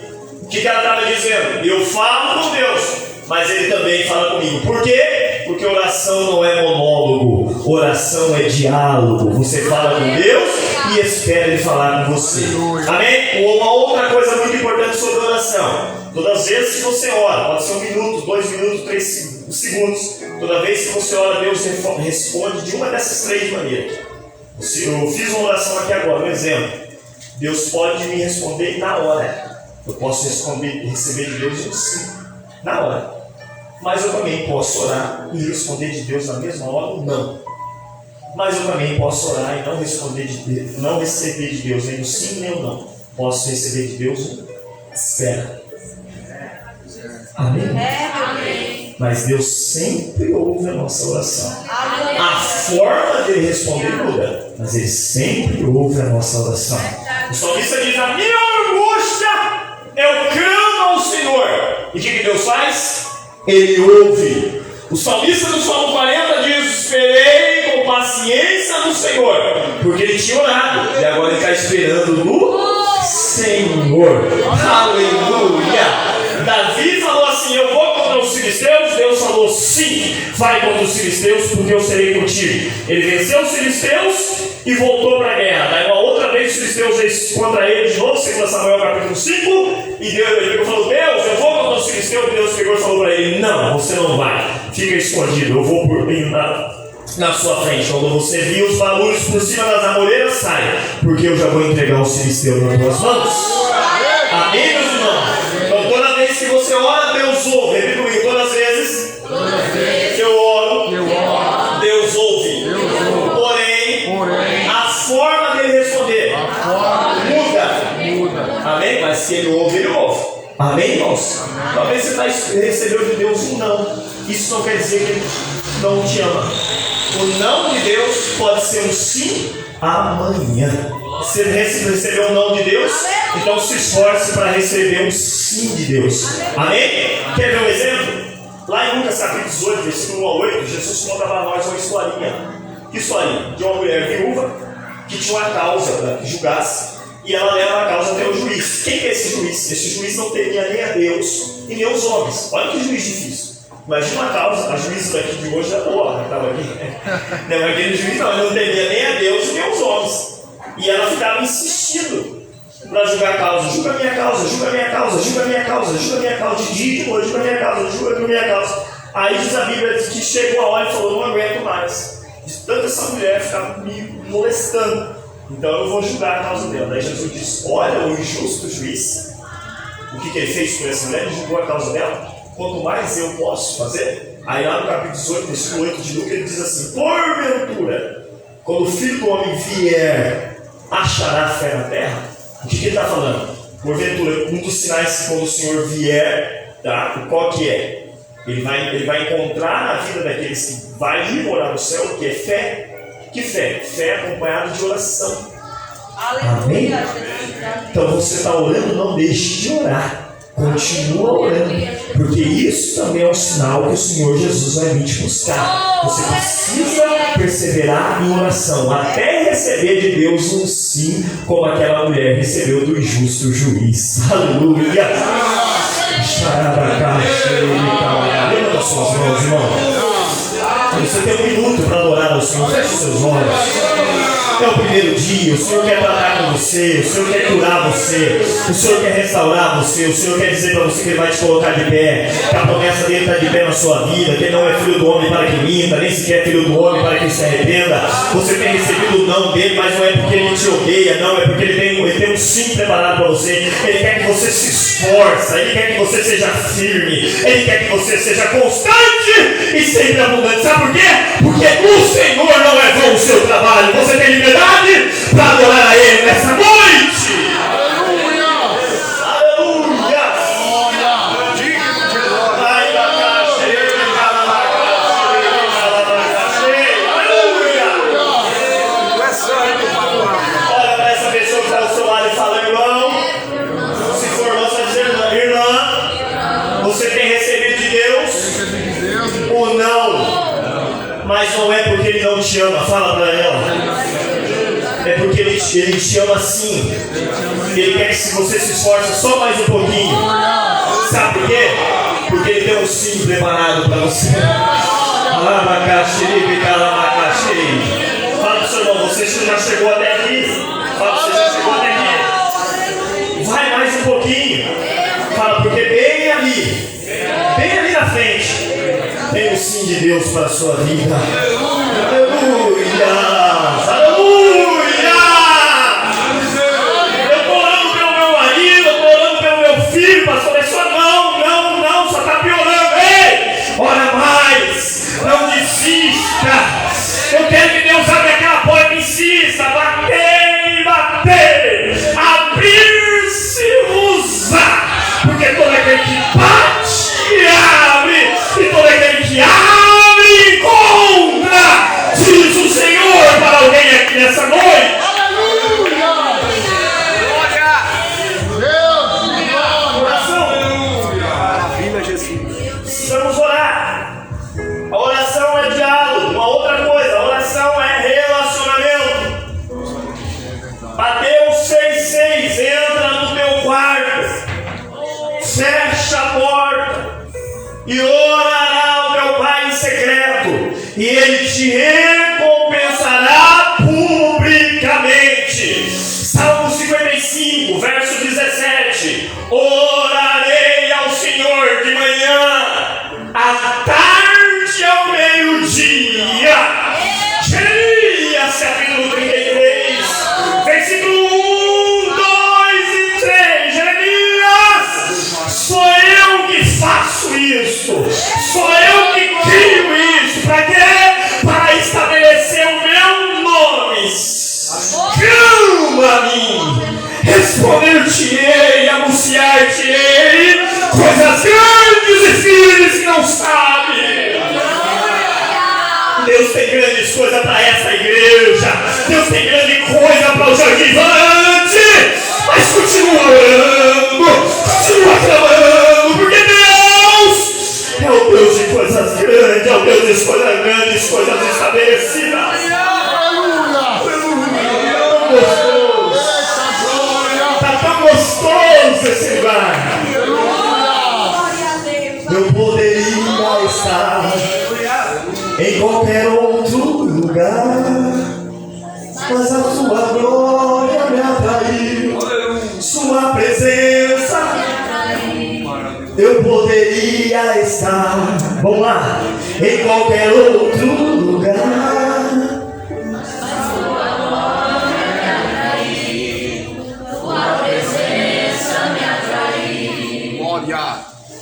O que ela estava dizendo? Eu falo com Deus, mas ele também fala comigo. Por quê? Porque oração não é monólogo, oração é diálogo. Você fala com Deus e espera Ele falar com você. Amém? Uma outra coisa muito importante sobre oração: todas as vezes que você ora, pode ser 1 minuto, 2 minutos, 3 segundos, toda vez que você ora, Deus responde de uma dessas 3 maneiras. Eu fiz uma oração aqui agora, um exemplo. Deus pode me responder na hora. Eu posso receber de Deus um sim, na hora. Mas eu também posso orar e responder de Deus na mesma hora ou não. Mas eu também posso orar e não receber de Deus nem o sim nem o não. Posso receber de Deus um espera. Amém?
Amém.
Mas Deus sempre ouve a nossa oração. A forma dele responder muda, mas Ele sempre ouve a nossa oração. O salmista diz: a minha angústia, eu clamo ao Senhor. E o que Deus faz? Ele ouve. O salmista do Salmo 40 diz: esperei com paciência no Senhor, porque ele tinha orado e agora ele está esperando no Senhor. Aleluia! Davi falou assim: eu vou contra os filisteus. Deus falou: sim, vai contra os filisteus, porque eu serei contigo. Ele venceu os filisteus e voltou para a guerra. Daí uma outra vez os filisteus veio contra ele de novo, 2 Samuel capítulo 5. E Deus falou: Deus, eu vou contra os filisteus. Deus pegou e falou para ele: não, você não vai, fica escondido, eu vou por mim na sua frente. Quando você viu os barulhos por cima das amoreiras, saia, porque eu já vou entregar os filisteus nas tuas mãos. Amém, meus irmãos? Então toda vez que você ora, Deus ouve. Repita comigo: todas as vezes que eu oro, Deus ouve. Porém, a forma dele responder muda. Amém? Mas se ele ouve, ele ouve. Amém, irmãos? Talvez você recebeu de Deus um não. Isso não quer dizer que Ele não te ama. O não de Deus pode ser um sim amanhã. Se você recebeu um não de Deus, então se esforce para receber um sim de Deus. Amém? Quer ver um exemplo? Lá em Lucas capítulo 18, versículo 1 a 8, Jesus conta para nós uma historinha. Que historinha? De uma mulher viúva que tinha uma causa para que julgasse, e ela leva a causa até o juiz. Quem é esse juiz? Esse juiz não temia nem a Deus e nem os homens. Olha que juiz difícil. Imagina uma causa, a juíza daqui de hoje é boa, né? Estava aqui. Não, aquele juiz não, ele não temia nem a Deus e nem os homens. E ela ficava insistindo para julgar a causa: julga a minha causa, julga a minha causa, julga a minha causa, julga a minha causa, de dia e de noite, julga a minha causa, julga a minha causa. Aí diz a Bíblia que chegou a hora e falou: não aguento mais. De tanto essa mulher ficar me molestando, então eu vou julgar a causa dela. Daí Jesus diz: olha o injusto juiz, o que ele fez com essa mulher? Ele julgou a causa dela. Quanto mais eu posso fazer. Aí lá no capítulo 18, versículo 8 de Lucas, ele diz assim: porventura, quando o Filho do Homem vier, achará fé na terra? O que ele está falando? Porventura, um dos sinais que quando o Senhor vier, tá? Qual que é? Ele vai encontrar na vida daqueles que vai ir morar no céu, que é fé. Que fé? Fé acompanhada de oração. Amém? Então você está orando, não deixe de orar. Continua orando, porque isso também é um sinal que o Senhor Jesus vai vir te buscar. Você precisa perseverar em oração até receber de Deus um sim, como aquela mulher recebeu do injusto juiz. Aleluia! Levanta suas mãos, irmão. Você tem 1 minuto para adorar ao Senhor. Feche seus olhos. É o primeiro dia, o Senhor quer tratar com você, o Senhor quer curar você, o Senhor quer restaurar você, o Senhor quer dizer para você que Ele vai te colocar de pé, que a promessa dele está de pé na sua vida, que Ele não é filho do homem para que minta, nem sequer filho do homem para que se arrependa. Você tem recebido o não dele, mas não é porque Ele te odeia, não, é porque Ele tem um sim preparado para você. Ele quer que você se esforce, Ele quer que você seja firme, Ele quer que você seja constante e sempre abundante. Sabe por quê? Porque o Senhor não é vão o seu trabalho. Você tem liberdade para adorar a Ele nessa noite. Aleluia! Aleluia! Olha para essa pessoa que está ao seu lado e fala: irmão, se for irmão, você vai dizer: irmã, você tem recebido de Deus ou não? Mas não é porque Ele não te ama. Fala para ela. É porque ele te ama assim. Ele quer que você se esforce só mais um pouquinho. Sabe por quê? Porque Ele tem um sim preparado para você. Fala pro seu irmão, você já chegou até aqui. Fala pro você já chegou até aqui. Vai mais um pouquinho. Fala, porque bem ali na frente, tem o sim de Deus para a sua vida. Aleluia! Aleluia! Eu estou orando pelo meu marido, eu estou orando pelo meu filho, pastor. É só não, só está piorando. Ei! Ora mais! Não desista! Eu quero que Deus abra aquela porta, insista, bater, abrir-se-vos-á, porque todo aquele que bate, abre, e todo aquele que abre, encontra, diz o Senhor para alguém aqui nessa noite.
Aleluia!
Oração.
Maravilha, Jesus.
Precisamos orar. A oração é diálogo. Uma outra coisa, a oração é relacionamento. Mateus 6,6, entra no teu quarto, fecha a porta e orará ao teu Pai em secreto, e Ele te recompensará publicamente. Salmo 55, verso 17: orarei ao Senhor de manhã, à tarde e ao meio-dia. Jeremias, capítulo 33, versículo 1, 2 e 3. Jeremias, sou eu que faço isso, sou eu que crio isso. Para quê? Para estabelecer o meu nome. Clama a mim, responder-te-ei, anunciar-te-ei coisas grandes e firmes que não sabe. Deus tem grandes coisas para essa igreja. Deus tem grande coisa para o Jardim Valente. Mas continua orando, continua clamando, porque Deus é o Deus de coisas grandes, é o Deus de coisas grandes, coisas estabelecidas. Está tão gostoso esse lugar. Eu poderia estar em qualquer outro lugar, mas a tua glória me atraiu, sua presença. Eu poderia estar, vamos lá, em qualquer outro lugar, mas tua glória me atraiu, tua presença me atraiu.
Glória!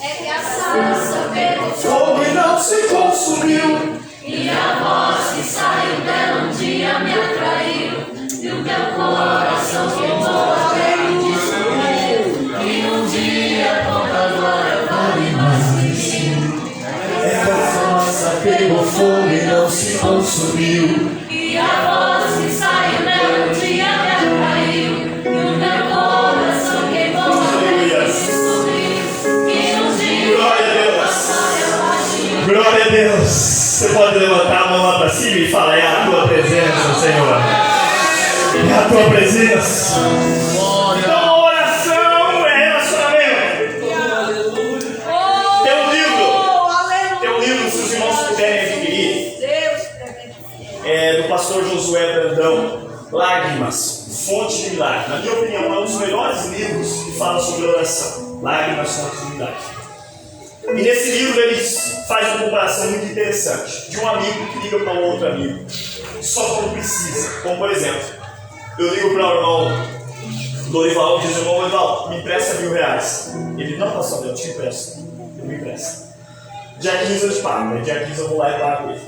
É que a salsa pegou
fogo e não se consumiu,
e a voz que saiu dela um dia me atraiu, e o meu coração queimou até o descobrir, e um dia toda glória vale mais que mil.
é que a fumaça pegou fogo e não se consumiu,
E a voz que saiu dela um dia me atraiu, e o meu coração queimou até o descobrir, e um dia
Glória a Deus. Glória a Deus. Você pode levantar a mão lá para cima e falar: é a tua presença, Senhor. É a tua presença. Então, oração é relacionamento. Tem um livro, se os irmãos puderem adquirir, do pastor Josué Brandão, Lágrimas, Fonte de Milagre. Na minha opinião, é um dos melhores livros que fala sobre oração. Lágrimas, Fonte de Milagre. E nesse livro ele faz uma comparação muito interessante de um amigo que liga para um outro amigo só quando precisa. Como por exemplo, eu ligo para o irmão Dorival e diz: irmão Dorival, me empresta R$1.000. Ele: não, pastor, eu te empresto. Ele me empresta. Dia 15 eu te pago, né? Dia 15 eu vou lá e pago ele.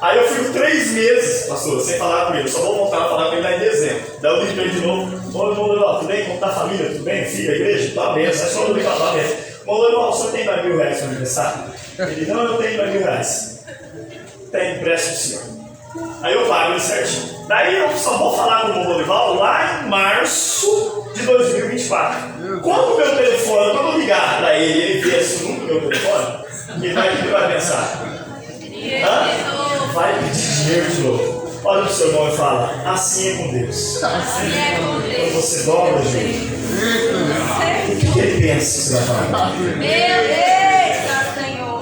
Aí eu fico 3 meses, pastor, sem falar com ele. Só vou voltar a falar com ele lá em dezembro. Daí eu ligo para ele de novo: ô irmão Dorival, tudo bem? Como está a família? Tudo bem? Filho, a igreja? Tá bem, é só eu ligar lá mesmo. Ô irmão, o senhor tem R$2.000 para aniversário? Ele: não, eu tenho R$2.000. Tem, empresta o senhor. Aí eu pago ele certinho. Daí eu só vou falar com o irmão Dorival lá em março de 2024. Quando o meu telefone, quando eu ligar para ele, ele vê esse número do meu telefone, ele vai pensar: hã? Vai pedir dinheiro de novo. Olha pro seu irmão e fala: assim é com Deus. Quando você dobra o jeito, o que ele pensa que você vai falar?
Meu Deus, Senhor.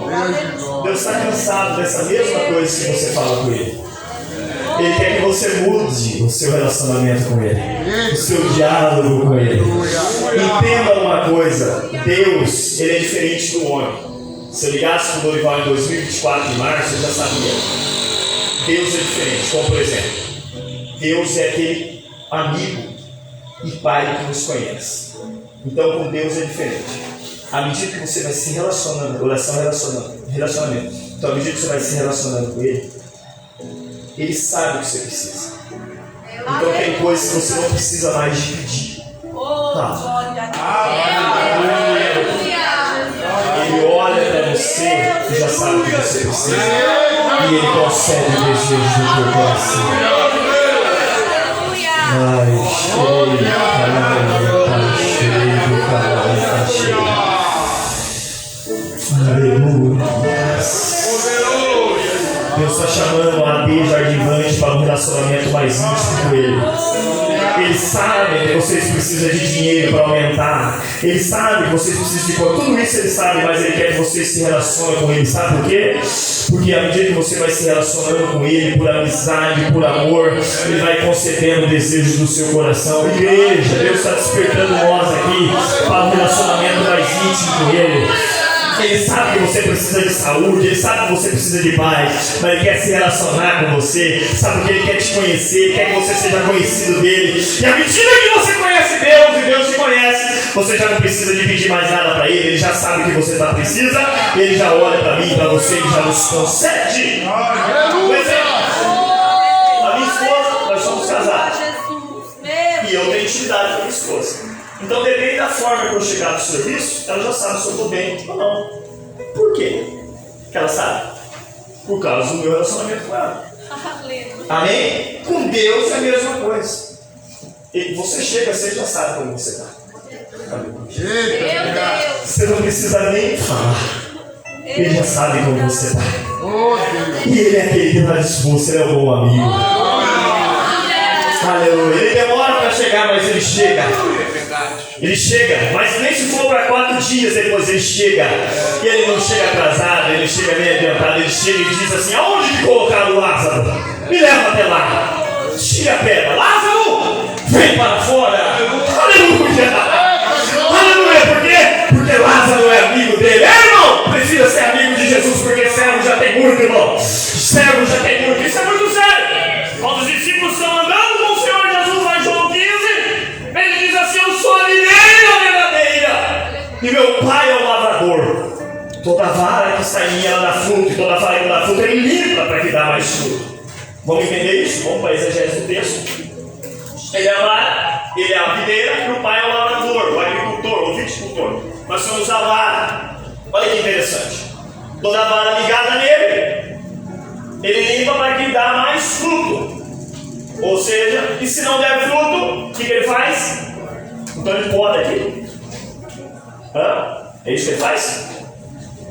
Deus está cansado dessa mesma coisa que você fala com Ele. Ele quer que você mude o seu relacionamento com Ele, o seu diálogo com Ele. Entenda uma coisa: Deus, Ele é diferente do homem. Se eu ligasse para o Dorival em 2024, em março, eu já sabia. Deus é diferente. Como, por exemplo, Deus é aquele amigo e pai que nos conhece. Então, com Deus é diferente. À medida que você vai se relacionando, relacionamento, então, à medida que você vai se relacionando com Ele, Ele sabe o que você precisa. Então, tem coisas que você não precisa mais de pedir. Ele olha para você e já sabe o que você precisa. E Ele concede o desejo do teu coração. Ai, cheio. Aleluia. Deus está chamando a AD Jardivante para um relacionamento mais íntimo com Ele. Ele sabe que vocês precisam de dinheiro para aumentar. Ele sabe que vocês precisam de coisa. Tudo isso Ele sabe, mas Ele quer que vocês se relacionem com Ele. Sabe por quê? Porque à medida que você vai se relacionando com Ele, por amizade, por amor, Ele vai concedendo desejos do seu coração. Igreja, Deus está despertando nós aqui para um relacionamento mais íntimo com Ele. Ele sabe que você precisa de saúde, Ele sabe que você precisa de paz, mas Ele quer se relacionar com você, sabe que Ele quer te conhecer, Ele quer que você seja conhecido dEle. E à medida que você conhece Deus e Deus te conhece, você já não precisa de pedir mais nada para Ele, Ele já sabe o que você já precisa, Ele já olha para mim e para você, Ele já nos concede. Por exemplo, a minha esposa, nós somos casados, e eu tenho intimidade com a minha esposa. Então, depende da forma que eu chegar no serviço, ela já sabe se eu estou bem ou não. Por quê que ela sabe? Por causa do meu relacionamento com ela. Amém? Com Deus é a mesma coisa. E você chega, você já sabe como você está. Você não precisa nem falar. Ele já sabe como você está. E Ele é aquele que está disposto, Ele é um bom amigo. Aleluia. Ele demora para chegar, mas Ele chega. Ele chega, mas nem se for para 4 dias depois Ele chega. E Ele não chega atrasado, Ele chega bem adiantado. Ele chega e diz assim: aonde me colocaram o Lázaro? Me leva até lá. Tira a pedra. Lázaro, vem para fora. Aleluia. Aleluia. Por quê? Porque Lázaro é amigo dele. Irmão, precisa ser amigo de Jesus, porque servo já tem muito, irmão. Servo já tem muito. Isso é muito sério. Quando os discípulos estão andando com o Senhor Jesus lá em João 15, Ele diz assim: eu sou a videira verdadeira e meu Pai é o lavrador. Toda vara que está em mim, ela dá fruto, e toda vara que dá fruto, Ele limpa para que dá mais fruto. Vamos entender isso? Vamos para a exegese do texto. Ele é a vara, Ele é a videira e o Pai é o lavrador, o agricultor, o viticultor. Nós somos a vara. Olha que interessante. Toda vara ligada nele, Ele limpa para que dá mais fruto. Ou seja, e se não der fruto, o que Ele faz? Então Ele poda aqui. É isso que Ele faz?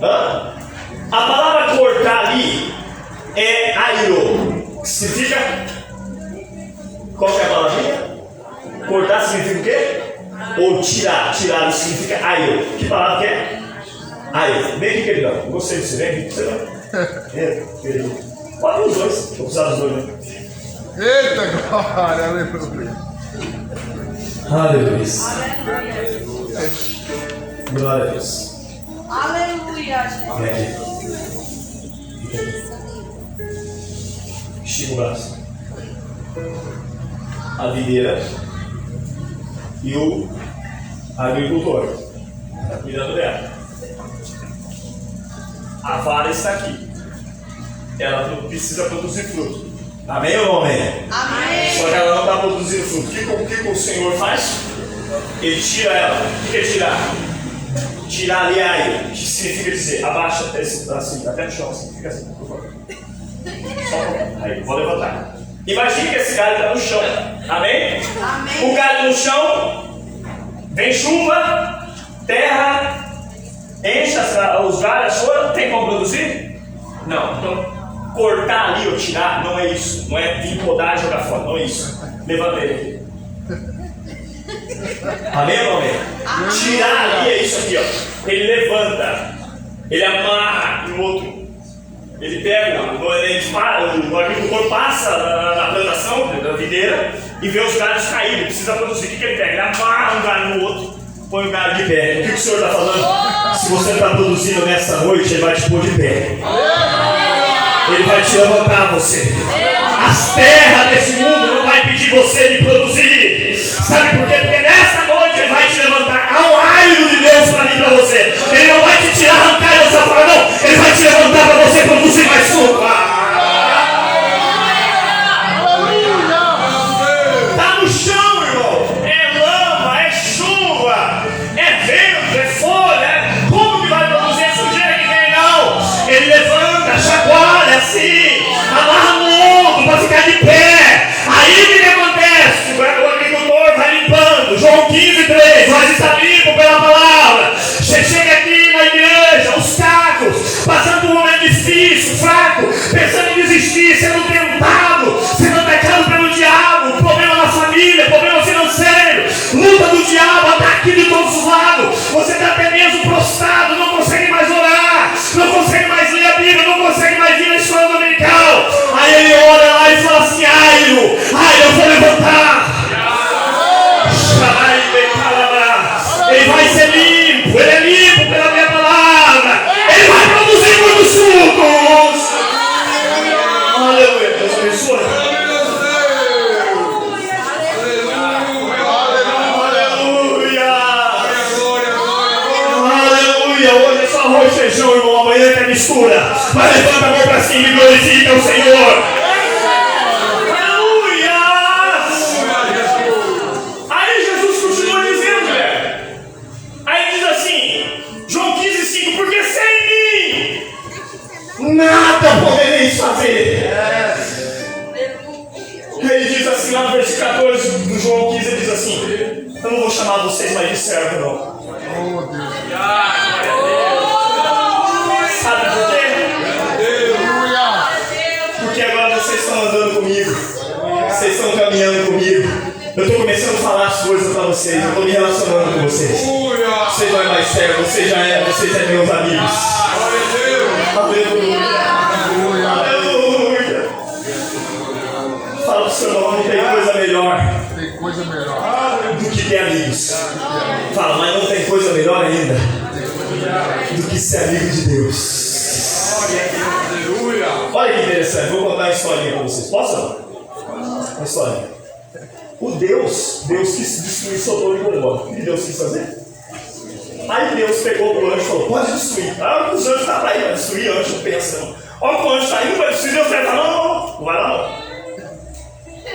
A palavra cortar ali é airo, que significa. Qual que é a palavrinha? Cortar significa o quê? Ou tirar. Tirar significa airo. Que palavra que é? Airo. Vem aqui, queridão. Gostei de você. Vem aqui. Você não? Querido. Pode os dois. Vou precisar dos dois, né?
Eita glória, aleluia.
Aleluia. Glória a Deus.
Aleluia,
Vem aqui. Fica aqui. Estica o braço. A videira e o agricultor está cuidando dela. A vara está aqui. Ela precisa produzir fruto. Amém ou não amém?
Amém.
Só que ela não está produzindo fruto. O que o Senhor faz? Ele tira ela. O que é tirar? Tirar ali aí, que significa dizer, abaixa até esse braço, até no chão, assim, fica assim, por favor. Só um pouquinho. Aí, vou levantar. Imagine que esse galho está no chão. Amém?
Amém.
O galho no chão, vem chuva, terra, enche os galhos, as folhas, tem como produzir? Não. Então, cortar ali ou tirar não é isso. Não é vir podar e jogar fora, não é isso. Levanta ele aqui. Amém ou não amém? Tirar ali é isso aqui, ó. Ele levanta, ele amarra no outro Ele pega, o agricultor passa na plantação da videira e vê os galhos caírem, precisa produzir. O que ele pega? Ele amarra um galho no outro, põe o galho de pé. O que o Senhor está falando? Se você está produzindo nessa noite, Ele vai te pôr de pé. Ele vai te levantar você. As terras desse mundo não vai pedir você de produzir. Sabe por quê? Porque nessa noite Ele vai te levantar. Há um raio de Deus para mim, para você. Ele não vai te tirar, arrancar da sua fora, não. Ele vai te levantar para você produzir mais fruto. Está no chão, irmão. É lama, é chuva, é vento, é folha. Como que vai produzir a sujeira que vem? Não. Ele levanta, chacoalha assim, amarra no ombro para ficar de pé. Aí o que acontece? O agricultor vai limpando. João 15:3. Nós estamos limpos pela palavra. Você chega aqui na igreja, os cacos, passando por um momento difícil, fraco, pensando em desistir, sendo tentado, sendo atacado pelo diabo, problema na família, problema financeiro, luta do diabo, ataque de todos os lados. Você está até mesmo prostrado, não consegue mais orar, não consegue mais ler a Bíblia, não consegue mais ir na escola dominical. Aí ele olha lá e fala assim: ai, eu vou levantar. Ele vai ser limpo, ele é limpo pela minha palavra. Ele vai produzir muitos frutos. Aleluia, Deus abençoe. Aleluia, hoje é só arroz e feijão, irmão. Amanhã é mistura. Mas levanta a mão para cima e glorifica o Senhor. Nada podereis fazer. Ele diz assim lá no versículo 14 do João 15, ele diz assim: eu não vou chamar vocês mais de servo, não. Sabe por quê? Porque agora vocês estão andando comigo, vocês estão caminhando comigo. Eu estou começando a falar as coisas para vocês, eu estou me relacionando com vocês. Vocês não é mais servo, vocês é meus amigos. Aleluia. Aleluia. Fala pro seu nome, tem coisa melhor.
Tem coisa melhor
do que ter amigos. Fala, mas não tem coisa melhor ainda do que ser amigo de Deus. Olha que interessante, vou contar uma historinha para vocês. Posso? Uma história. O Deus quis destruir Sodoma e Gomorra. O que Deus quis fazer? Aí Deus pegou o anjo e falou: pode destruir. Ah, os anjos estão para ir para destruir, anjo não pensa não. Olha que o anjo está indo para destruir, Deus vai falar: não vai lá não.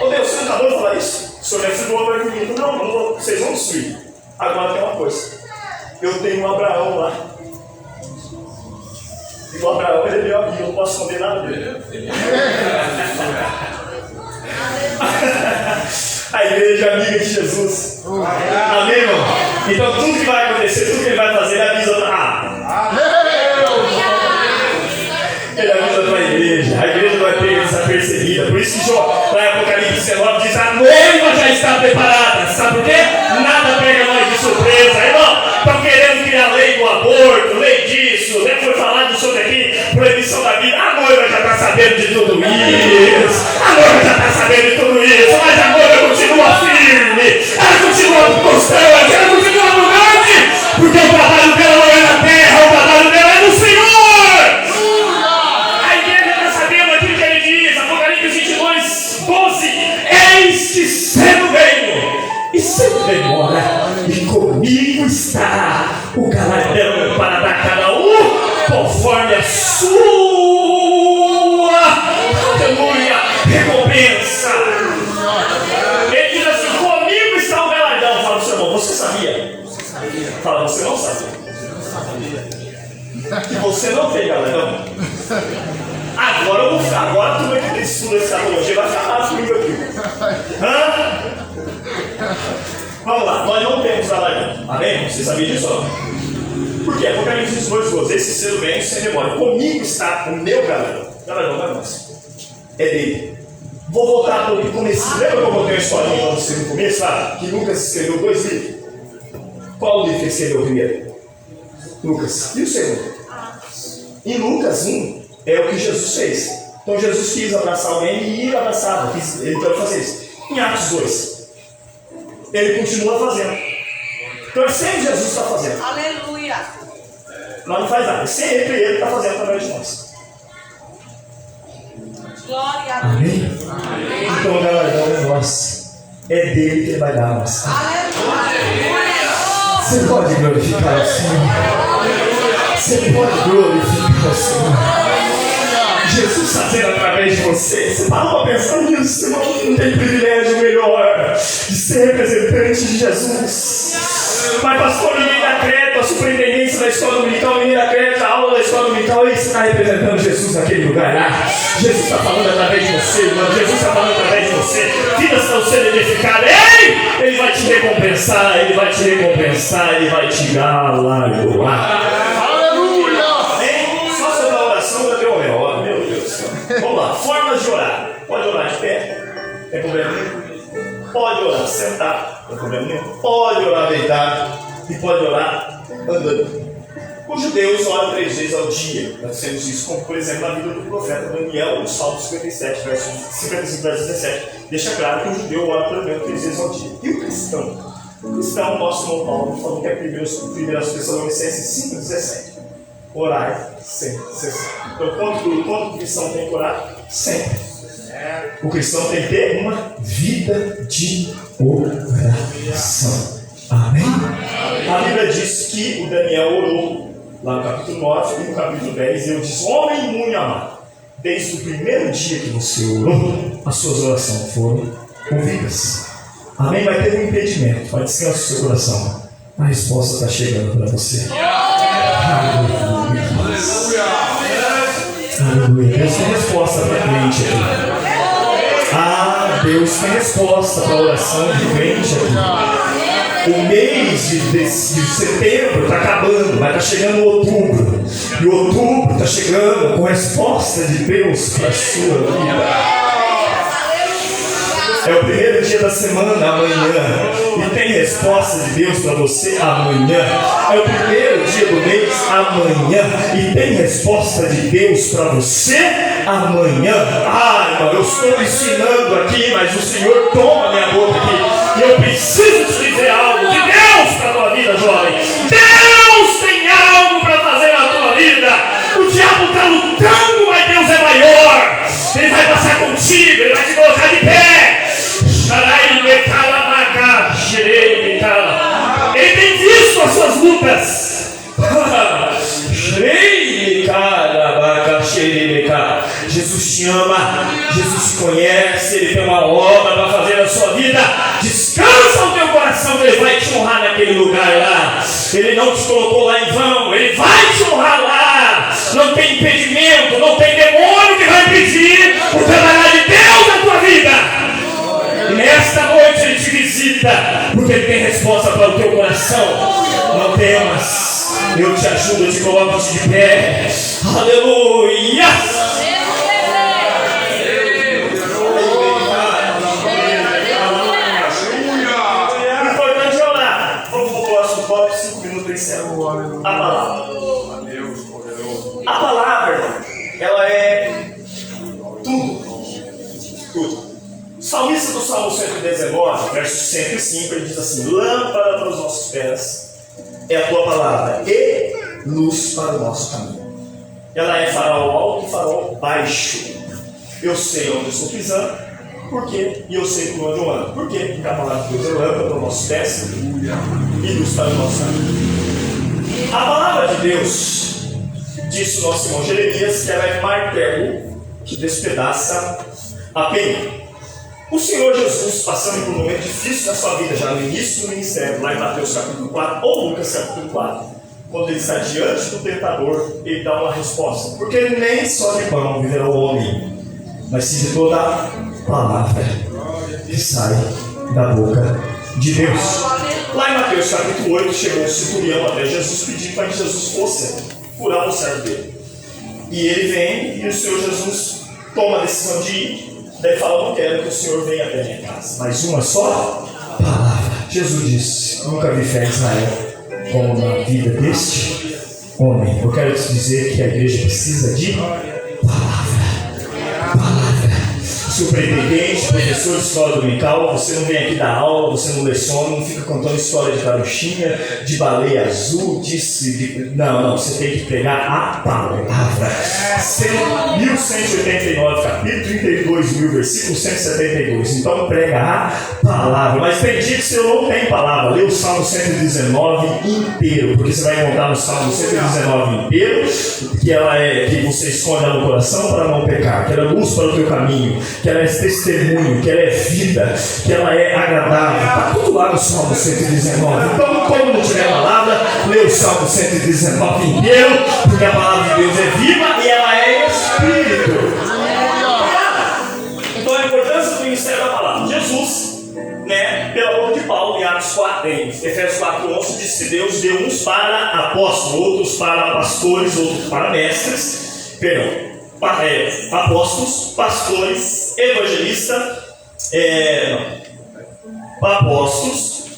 Ô Deus, você não acabou de falar isso? O senhor deve ser bom para mim. Não, vocês vão destruir. Agora tem uma coisa: eu tenho um Abraão lá. E o Abraão, ele é meu amigo, eu não posso esconder nada dele. A igreja é amiga de Jesus. Amém, irmão? Então tudo que vai acontecer, tudo que ele vai fazer, ele avisa para ele avisa para a igreja. A igreja vai ter desapercebida. Por isso que Jó, na Apocalipse 19, diz: a noiva já está preparada. Sabe por quê? Nada pega nós de surpresa. Irmão, estão querendo criar lei do aborto, lei disso, né? Foi falado sobre aqui, proibição da vida. A noiva já está sabendo de tudo isso. A noiva já está sabendo de tudo isso. Mas a noiva continua firme. Ela continua constante. Ela continua abundante. Porque o trabalho dela não é na terra. O trabalho dela é no Senhor. A igreja está sabendo aquilo que ele diz. Apocalipse 22:12. Eis que cedo venho. E sem demora. E comigo está o galardão para dar cada um conforme a sua, aleluia, recompensa. Ele diz assim: comigo está o galardão. Fala pro seu irmão: você sabia? Fala: você não sabia. Que você não tem galardão. Agora tu vai ter estudo essa teologia, vai falar comigo aqui. Vamos lá, nós não temos galardão. Amém? Você sabia disso ou não? Por quê? Apocalipse 22:12. Esse cedo vem sem demora. Comigo está o meu galardão. Galardão não é nosso. É dele. Vou voltar para o começo. Lembra que eu contei uma historinha para você no começo? Sabe? Que Lucas escreveu 2 livros. Qual livro que escreveu primeiro? Lucas. E o segundo? Em Lucas 1, É o que Jesus fez. Então Jesus quis abraçar alguém e ir abraçado. Ele pode fazer isso. Em Atos 2, ele continua fazendo. Então é sempre Jesus está fazendo.
Aleluia.
Nós não faz nada. É sempre ele está fazendo através de nós.
Glória a Deus.
Amém? Então galera, é nós. É dele que ele vai dar a nossa.
Aleluia.
Você pode glorificar o Senhor. Você pode glorificar o Senhor. Jesus fazendo através de você. Você parou para pensar nisso, irmão? Não tem privilégio melhor de ser representante de Jesus. Mas pastor, ninguém da Creta, a superintendência da escola dominical, ninguém da Creta, a aula da escola dominical, e você está representando Jesus naquele lugar lá. Jesus está falando através de você, irmão. Jesus está falando através de você. Vidas estão sendo edificadas. Ei! Ele vai te recompensar, ele vai te recompensar, ele vai te galardoar.
Aleluia!
Amém? Só sobre a oração da teu réu. Meu Deus do céu. Vamos lá, formas de orar. Pode orar de pé, tem problema nenhum. Pode orar sentado, não tem problema nenhum. Pode orar deitado e pode orar andando. Os judeus oram 3 vezes ao dia. Nós temos isso, como por exemplo na vida do profeta Daniel, no Salmo 57, verso 55, verso 17. Deixa claro que o judeu ora pelo menos 3 vezes ao dia. E o cristão? O cristão, nosso irmão Paulo falou que é 1 Tessalonicenses 5,17. Orar sempre cessar. Então, quando o cristão tem que orar? Sempre. O cristão tem que ter uma vida de oração. Amém? A Bíblia diz que o Daniel orou lá no capítulo 9 e no capítulo 10. Ele diz: homem muito amado, desde o primeiro dia que você orou, as suas orações foram ouvidas. Amém? Vai ter um impedimento. Vai descansar o seu coração. A resposta está chegando para você. Aleluia. Aleluia. Deus tem resposta para crente aqui. Deus tem resposta para a oração de crente aqui. O mês de setembro está acabando, vai estar chegando outubro. E outubro está chegando com resposta de Deus para a sua vida. É o primeiro dia da semana, amanhã. E tem resposta de Deus para você amanhã. É o primeiro dia do mês, amanhã. E tem resposta de Deus para você amanhã. Irmão, eu estou ensinando aqui, mas o Senhor toma minha boca aqui. E eu preciso te dizer algo de Deus para a tua vida, jovem. Deus tem algo para fazer na tua vida. O diabo está lutando, mas Deus é maior. Ele vai passar contigo, ele vai te colocar de pé. Ele tem visto as suas lutas. Jesus te ama, Jesus te conhece, Ele tem uma obra para fazer na sua vida. Descansa o teu coração, Ele vai te honrar naquele lugar lá. Ele não te colocou lá em vão, Ele vai te honrar lá. Não tem impedimento, não tem demônio que vai impedir o trabalhar de Deus na tua vida. E nesta noite Ele te visita, porque Ele tem resposta para o teu coração. Não temas, eu te ajudo, eu te coloco de pé. Aleluia! O importante é orar. Vamos para o próximo tópico, 5 minutos e encerro. A palavra. A palavra, irmão, ela é tudo. Tudo. O salmista do Salmo 119, verso 105, ele diz assim: lâmpada para os nossos pés é a tua palavra e luz para o nosso caminho. Ela é farol alto e farol baixo. Eu sei onde estou pisando, por quê? E eu sei por onde eu ando. Por quê? Porque a palavra de Deus é lâmpada para os nossos pés e luz para o nosso caminho. A palavra de Deus, disse o nosso irmão Jeremias, que ela é martelo que despedaça a penha. O Senhor Jesus, passando por um momento difícil na sua vida, já no início do ministério, lá em Mateus capítulo 4, ou Lucas capítulo 4, quando ele está diante do tentador, ele dá uma resposta. Porque nem só de pão viverá o homem, mas sim de toda a palavra que sai da boca de Deus. Lá em Mateus capítulo 8, chegou um centurião até Jesus pedindo para que Jesus fosse curar o servo dele. E ele vem e o Senhor Jesus toma a decisão de ir. Daí fala: não quero que o Senhor venha até a minha casa, mas uma só palavra. Jesus disse: nunca vi fé em Israel como na vida deste homem. Eu quero te dizer que a igreja precisa de Superintendente, professor de escola dominical, você não vem aqui dar aula, você não leciona, não fica contando história de caruchinha, de baleia azul, não, você tem que pregar a palavra. 1189, capítulo 32.000, versículo 172. Então prega a palavra. Mas tem dia que você não tem palavra. Lê o Salmo 119 inteiro, porque você vai encontrar no Salmo 119 inteiro que você esconde ela no coração para não pecar, que ela é luz para o teu caminho, que ela é testemunho, que ela é vida, que ela é agradável. Está tudo lá no Salmo 119. Então, quando não tiver palavra, lê o Salmo 119 inteiro, porque a palavra de Deus é viva e ela é Espírito. Então, a importância do ministério da palavra. Jesus, pela boca de Paulo, em Atos 4, em Efésios 4:11, disse que Deus deu uns para apóstolos, outros para pastores, outros para mestres, apóstolos, pastores,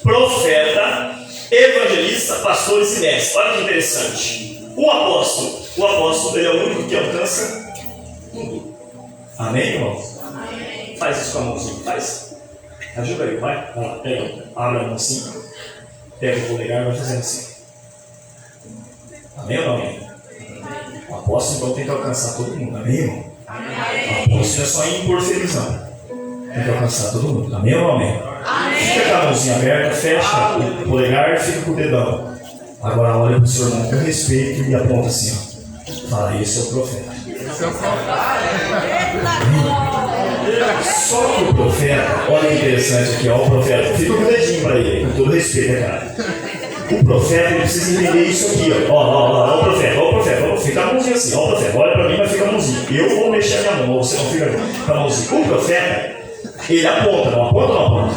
profeta, evangelista, pastores e mestres. Olha que interessante. O apóstolo ele é o único que alcança tudo. Amém, irmão? Amém. Faz isso com a mãozinha, faz. Ajuda aí, vai. Vai lá, pega, abre a mão assim, pega o polegar e vai fazendo assim. Amém ou não, amém? O apóstolo então tem que alcançar todo mundo, amém, irmão? Amém. O apóstolo é só impor felizão. Tem que alcançar todo mundo, amém ou não, amém? Amém. Fica com a mãozinha aberta, fecha o polegar e fica com o dedão. Agora olha para o seu irmão com respeito e aponta assim, ó. Fala, esse é o profeta. Só que o profeta, olha que interessante aqui, ó, o profeta, fica com o dedinho para ele, com todo respeito, né, cara? O profeta ele precisa entender isso aqui, ó o profeta, fica a mãozinha assim, ó o profeta, olha para mim, mas fica a mãozinha. Eu vou mexer a minha mão, você não fica com a mãozinha. O profeta, ele aponta, não aponta?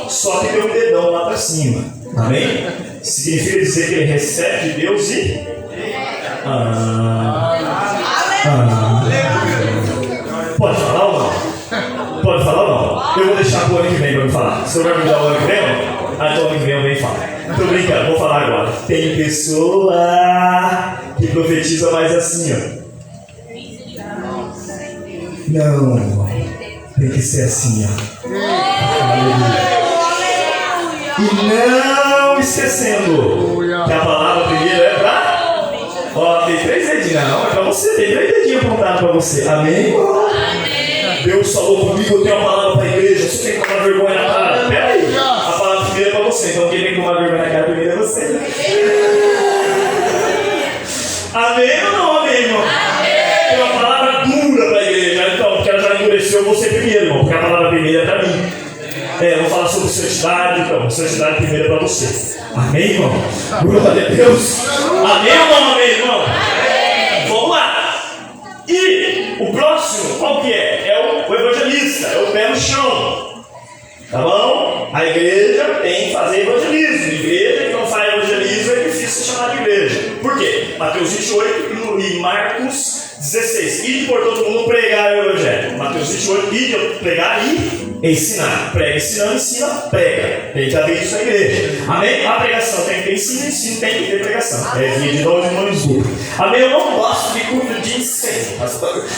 Só que tem um dedão lá para cima, amém? Significa dizer que ele recebe de Deus e... Pode falar ou não? Pode falar ou não? Eu vou deixar pro ano que vem para me falar. Você vai me dar o ano que vem ou não? Então ano que vem eu venho falar. Tô brincando, vou falar agora. Tem pessoa que profetiza mais assim, ó. Não, tem que ser assim, ó. E não esquecendo que a palavra primeiro é pra... Ó, tem 3 dedinhos, não, é pra você, tem 3 dedinhos apontados pra você. Amém? Amém. Deus falou comigo, eu tenho uma palavra pra igreja, você tem que tomar vergonha na cara. Pera aí, a palavra primeiro é pra você, então quem tem que tomar vergonha na cara primeiro é você. Amém ou não, amém, irmão? Amém. Tem uma palavra dura pra igreja, então, porque ela já endureceu você primeiro, irmão, porque a palavra primeiro é pra mim. Eu vou falar sobre santidade, então, santidade primeiro é pra você. Amém, irmão? Glória a Deus. Amém ou não, amém, irmão? Amém. Vamos lá. E o próximo, qual que é? É o evangelista, é o pé no chão. Tá bom? A igreja tem que fazer evangelismo. Igreja que não faz evangelismo é difícil ser chamada de igreja. Por quê? Mateus 28 e Marcos 16. Ide por todo mundo pregar o evangelho. Mateus 28, ide pregar e ensinar. Prega, ensinando, ensina, prega. Tem que haver isso na igreja. Amém? A pregação tem que ter ensino, ensino tem que ter pregação. É via de nome de Monisburgo. Amém? Eu não gosto de culto de ensino.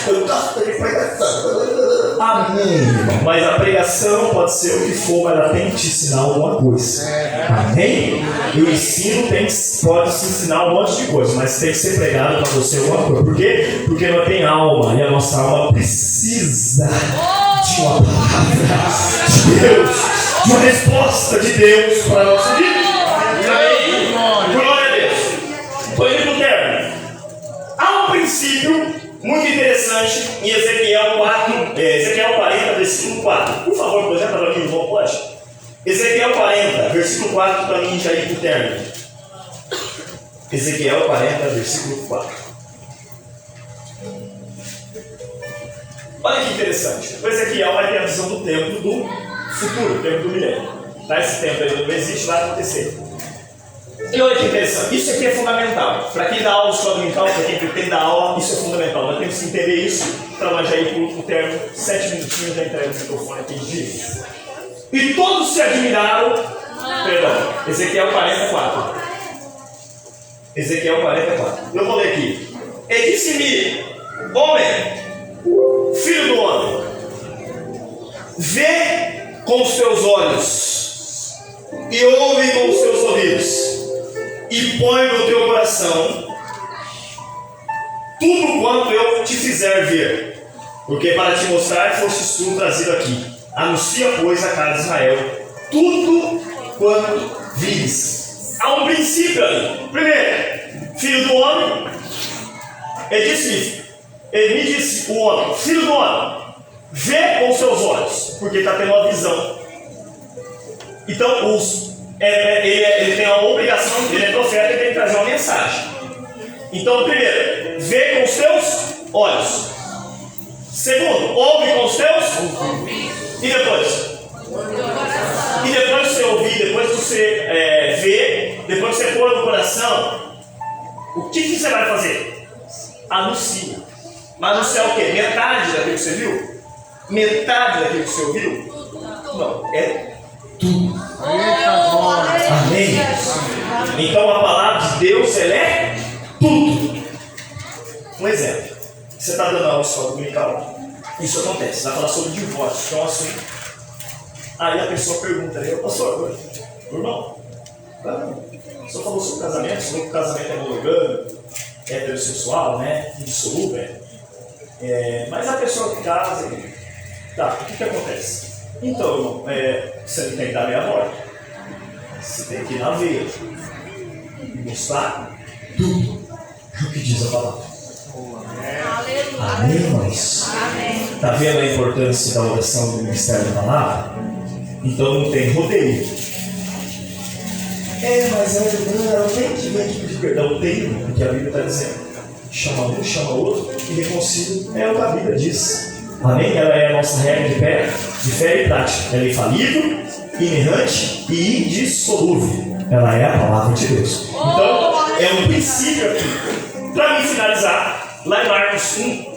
Eu gosto de pregação. Amém, irmão. Mas a pregação pode ser o que for, mas ela tem que te ensinar alguma coisa. Amém? E o ensino pode se ensinar um monte de coisa, mas tem que ser pregado para você alguma coisa. Por quê? Porque nós tem alma e a nossa alma precisa de uma palavra de Deus, de uma resposta de Deus para a nossa vida. Amém? Glória a Deus. Estou indo para o término. Há um princípio muito interessante em Ezequiel 40, versículo 4. Por favor, projeta para mim, não pode? Ezequiel 40, versículo 4, para mim já ir para o término. Ezequiel 40, versículo 4. Olha que interessante. O Ezequiel vai ter a visão do tempo do futuro, o tempo do milênio. Esse tempo ainda não existe, vai acontecer. E olha que interessante. Isso aqui é fundamental. Para quem dá aula de escola dominical, para quem pretende dar aula, isso é fundamental. Nós temos que entender isso para nós já ir para o término. 7 minutinhos já entrega o microfone aqui de E todos se admiraram. Perdão, Ezequiel 44. Ezequiel 44. Eu vou ler aqui. E disse-me: Homem, filho do homem, vê com os teus olhos e ouve com os teus ouvidos e põe no teu coração tudo quanto eu te fizer ver, porque para te mostrar fostes tu trazido aqui. Anuncia, pois, a casa de Israel tudo quanto vires. Há um princípio ali. Primeiro, filho do homem, ele me disse, o homem, filho do homem, vê com os seus olhos, porque está tendo uma visão. Então, ele tem a obrigação, ele é profeta, ele tem que trazer uma mensagem. Então, primeiro, vê com os teus olhos. Segundo, ouve com os teus ouvidos. E depois? E depois que você ouvir, depois que você ver, depois que você pôr no coração, o que você vai fazer? Anuncia. Mas anunciar o quê? Metade daquilo que você viu? Metade daquilo que você ouviu? Não, é tudo. Amém? Então a palavra de Deus, ela é tudo. Um exemplo. Você está dando aula só dominical, isso acontece. Você vai falar sobre divórcio, que é um assunto. Aí a pessoa pergunta, pastor, irmão, o senhor falou sobre casamento, falou que o casamento é monogâmico, é heterossexual, né? Indissolúvel. Mas a pessoa que casa, tá, o que acontece? Então, irmão, você não tem que dar meia morte. Você tem que ir na veia e mostrar tudo o que diz a palavra. Amém, irmãos? Está vendo a importância da oração do ministério da palavra? Então não tem rodeio. Mas eu tenho que pedir perdão. Tem, porque a Bíblia está dizendo. Chama um, chama outro e reconcilia. É o que a Bíblia diz. Amém? Ela é a nossa regra de fé e prática. Ela é infalível, inerrante e indissolúvel. Ela é a palavra de Deus. Então, é um princípio aqui. Para me finalizar, lá em Marcos 1,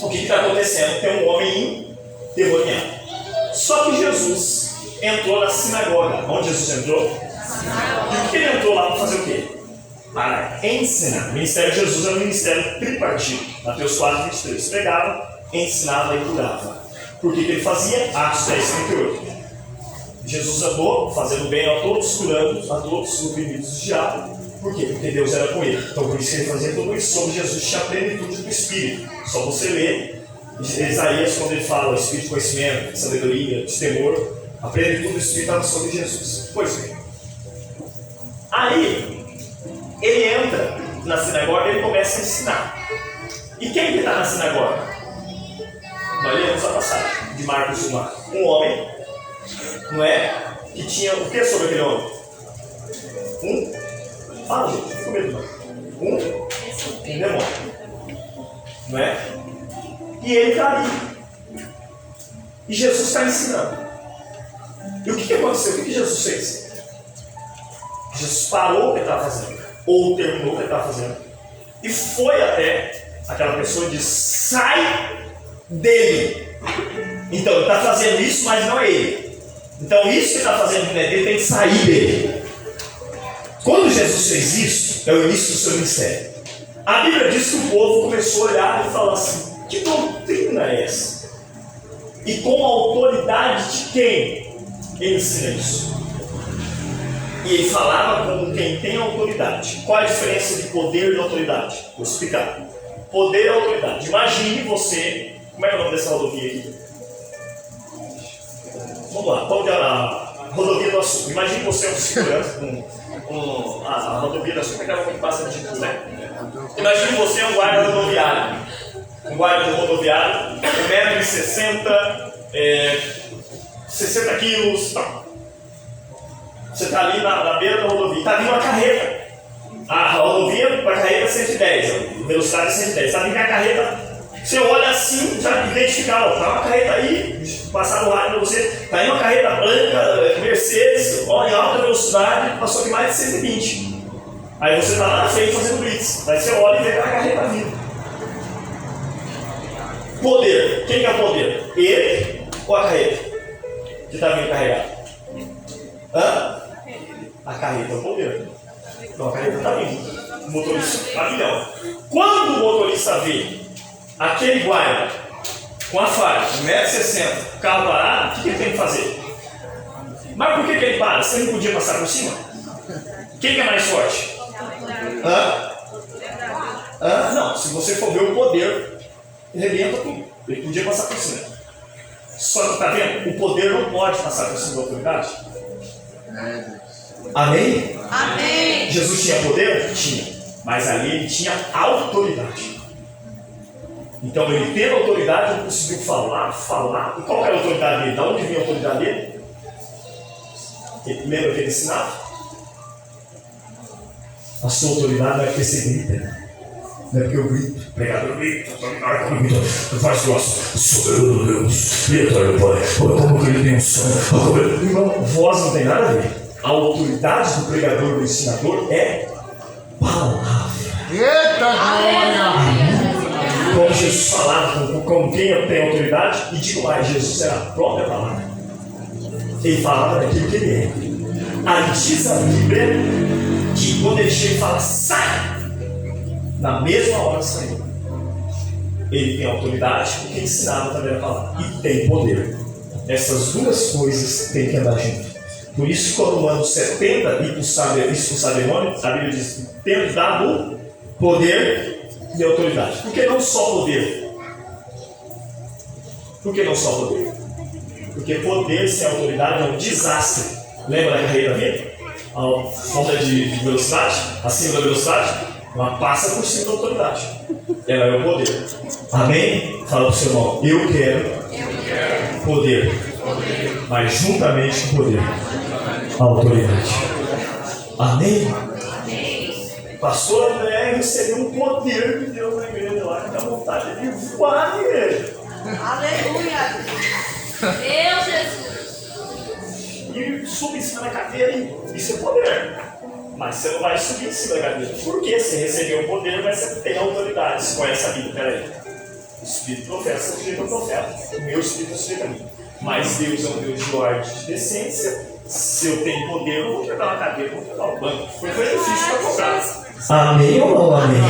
o que está acontecendo? Tem um homem endemoniado. Só que Jesus entrou na sinagoga. Onde Jesus entrou? E o que ele entrou lá para fazer o quê? Para ensinar. O ministério de Jesus era um ministério tripartido. Mateus 4:23. Pregava, ensinava e curava. Por que ele fazia? Atos 10:38. Jesus andou fazendo bem a todos, curando a todos os oprimidos do diabo. Por quê? Porque Deus era com ele. Então por isso que ele fazia tudo isso. Sobre Jesus tinha a plenitude do Espírito. Só você ler Isaías, quando ele fala o Espírito de conhecimento, de sabedoria, de temor, a plenitude do Espírito estava sobre Jesus. Pois bem. Aí, ele entra na sinagoga e ele começa a ensinar. E quem que está na sinagoga? Nós lemos a passagem de Marcos 1. Um homem, não é? Que tinha o que sobre aquele homem? Fala, gente, fica com medo, não. Um demônio. Não é? E ele está ali. E Jesus está ensinando. E o que aconteceu? O que Jesus fez? Jesus parou o que ele estava fazendo. Ou terminou o que ele estava fazendo. E foi até aquela pessoa e disse: sai dele. Então ele está fazendo isso, mas não é ele. Então isso que ele está fazendo não é dele, tem que sair dele. Quando Jesus fez isso, é o início do seu ministério. A Bíblia diz que o povo começou a olhar e falar assim: que doutrina é essa? E com a autoridade de quem ele ensina isso? E ele falava como quem tem autoridade. Qual a diferença de poder e autoridade? Vou explicar. Poder e autoridade. Imagine você. Como é que é o nome dessa rodovia aqui? Vamos lá. A rodovia do Açúcar. Imagine você um segurança. A rodovia do Açúcar é aquela que passa de tudo, né? Imagine você um guarda rodoviário. Um guarda rodoviário, 1,60 m, 60 quilos, tal. Você está ali na beira da rodovia, está vindo uma carreta. A rodovia para a carreta é 110, a velocidade é 110. Está vindo a carreta, você olha assim, já identifica, está uma carreta aí, passar no rádio para você, está aí uma carreta branca, Mercedes, em alta velocidade, passou aqui mais de 120. Aí você está lá na frente fazendo blitz, aí você olha e vê aquela carreta vindo. Poder, quem que é o poder? Ele ou a carreta? Que está vindo carregado? A carreta é o poder. Não, a carreta está vindo. O motorista está milhão. Quando o motorista vê Aquele guarda, com a faca, 1,60 m, carro parado, o que ele tem que fazer? Mas por que ele para? Você não podia passar por cima? Quem que é mais forte? Não, se você for ver o poder, rebenta tudo. Ele podia passar por cima. Só que está vendo? O poder não pode passar por cima da autoridade. Amém?
Amém.
Jesus tinha poder? Tinha. Mas ali ele tinha autoridade. Então ele tendo autoridade, ele conseguiu falar. E qual era a autoridade dele? Da onde vinha a autoridade dele? Lembra que ele ensinava? A sua autoridade não é porque você grita. Não é porque eu grito. O pregador grita. Eu faço grosso. Soberano Deus. Eterno Pai. Como que ele tem um som? Irmão, voz não tem nada a ver. A autoridade do pregador, do ensinador é palavra.
Eita glória!
Como Jesus falava, com quem eu tenho autoridade, e digo mais, Jesus era a própria palavra. Ele falava daquilo que ele é. Aí diz a Bíblia que quando ele chega e fala, sai! Na mesma hora saiu. Ele tem autoridade, porque ensinava também a palavra. E tem poder. Essas duas coisas têm que andar junto. Por isso, quando o ano 70 e expulsar demônio, a Bíblia diz, tendo dado poder e autoridade. Por que não só poder? Por que não só poder? Porque poder sem autoridade é um desastre. Lembra da carreira dele? A falta de velocidade, acima da velocidade, ela passa por cima da autoridade. Ela é o poder. Amém? Fala para o seu irmão, eu quero poder. Mas juntamente com o poder, a autoridade. Amém? Pastor André recebeu um poder de Deus na igreja lá, que dá vontade de voar na igreja.
Aleluia. Meu Jesus.
E subir em cima da cadeira, isso é poder. Mas você não vai subir em cima da cadeira. Por que você recebeu o poder, mas você tem autoridade? Você conhece a Bíblia, peraí. O Espírito profeta, você sujeita ao profeta. O meu Espírito é sujeito a mim. Mas Deus é um Deus de ordem de decência. Se eu tenho poder, eu não vou quebrar uma cadeira, eu vou quebrar o banco. Foi difícil para comprar. Amém ou não amém?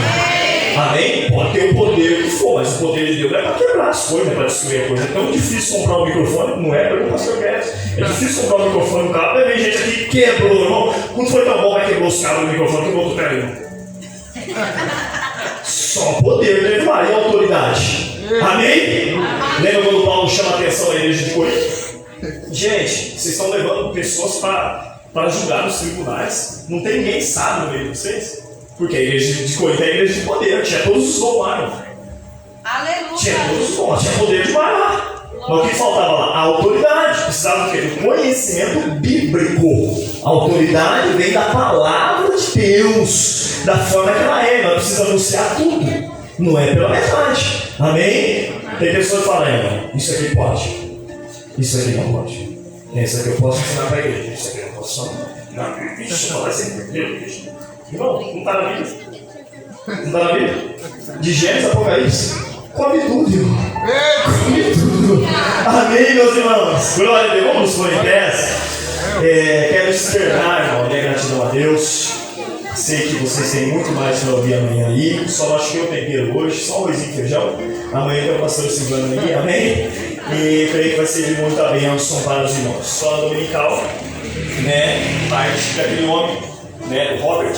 Amém? Pode ter o poder que for, mas o poder de Deus não é para quebrar as coisas, é para destruir a coisa. É tão difícil comprar um microfone, não é? Pergunta o pastor Guedes. É difícil comprar um microfone no carro, tem gente aqui que quebrou, irmão. Quando foi tão bom, vai quebrou os cabos do microfone, quebrou outro pé, irmão. Só poder teve lá e autoridade. Amém? Lembra quando Paulo chama a atenção da igreja de Corinto? Gente, vocês estão levando pessoas para julgar nos tribunais. Não tem ninguém sábio no meio de vocês. Porque a igreja de Corinto é a igreja de poder. Tinha todos os dons lá, irmão.
Aleluia.
Tinha todos os dons, tinha poder demais lá. Mas o que faltava lá? A autoridade. Precisava do quê? Do conhecimento bíblico. A autoridade vem da palavra de Deus, da forma que ela é. Ela precisa anunciar tudo. Não é pela metade. Amém? Tem pessoas que falam, irmão, isso aqui pode. Isso aqui não pode. Isso aqui eu posso ensinar para a igreja. Isso aqui eu não posso ensinar. Isso não vai ser igreja. Irmão, não está na Bíblia? Não está na Bíblia? De Gênesis a Apocalipse. Come tudo, irmão. Come tudo. Amém, meus irmãos. Glória a Deus. Vamos nos pôr em pé. Quero externar, irmão, minha gratidão a Deus. Sei que vocês têm muito mais para ouvir amanhã aí. Só acho que eu tempero hoje, só um arrozinho e feijão. Amanhã tem o pastor Silvano aí, amém? E creio que vai ser de muita bênção para os irmãos. Escola dominical, né? Parte daquele homem, né? O Robert,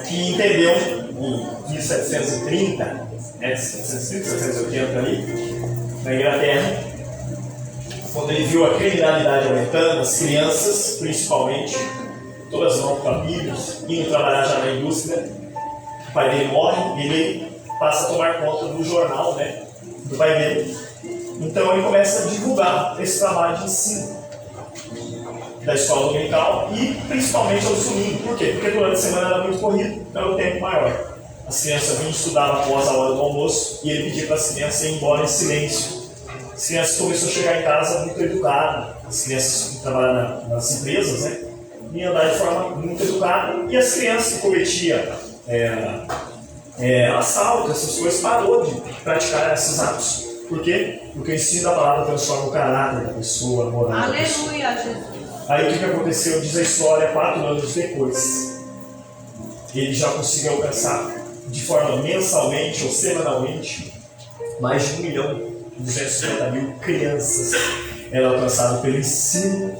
que entendeu em 1730, né? 1730, 1780 ali, na Inglaterra, quando ele viu a criminalidade aumentando, as crianças, principalmente, todas vão para famílias, indo trabalhar já na indústria. O pai dele morre e ele passa a tomar conta do jornal, né, do pai dele. Então ele começa a divulgar esse trabalho de ensino da escola dominical e principalmente aos domingos. Por quê? Porque durante a semana era muito corrido, era um tempo maior. As crianças vinham estudar após a hora do almoço e ele pedia para as crianças irem embora em silêncio. As crianças começaram a chegar em casa muito educadas, as crianças que trabalham nas empresas, né? E andar de forma muito educada, e as crianças que cometiam assalto, essas coisas, parou de praticar esses atos. Por quê? Porque o ensino da palavra transforma o caráter da pessoa, a moral da pessoa.
Aleluia, Jesus.
Aí o que aconteceu? Diz a história, 4 anos depois, ele já conseguiu alcançar de forma mensalmente ou semanalmente, mais de 1.250.000 crianças eram alcançadas pelo ensino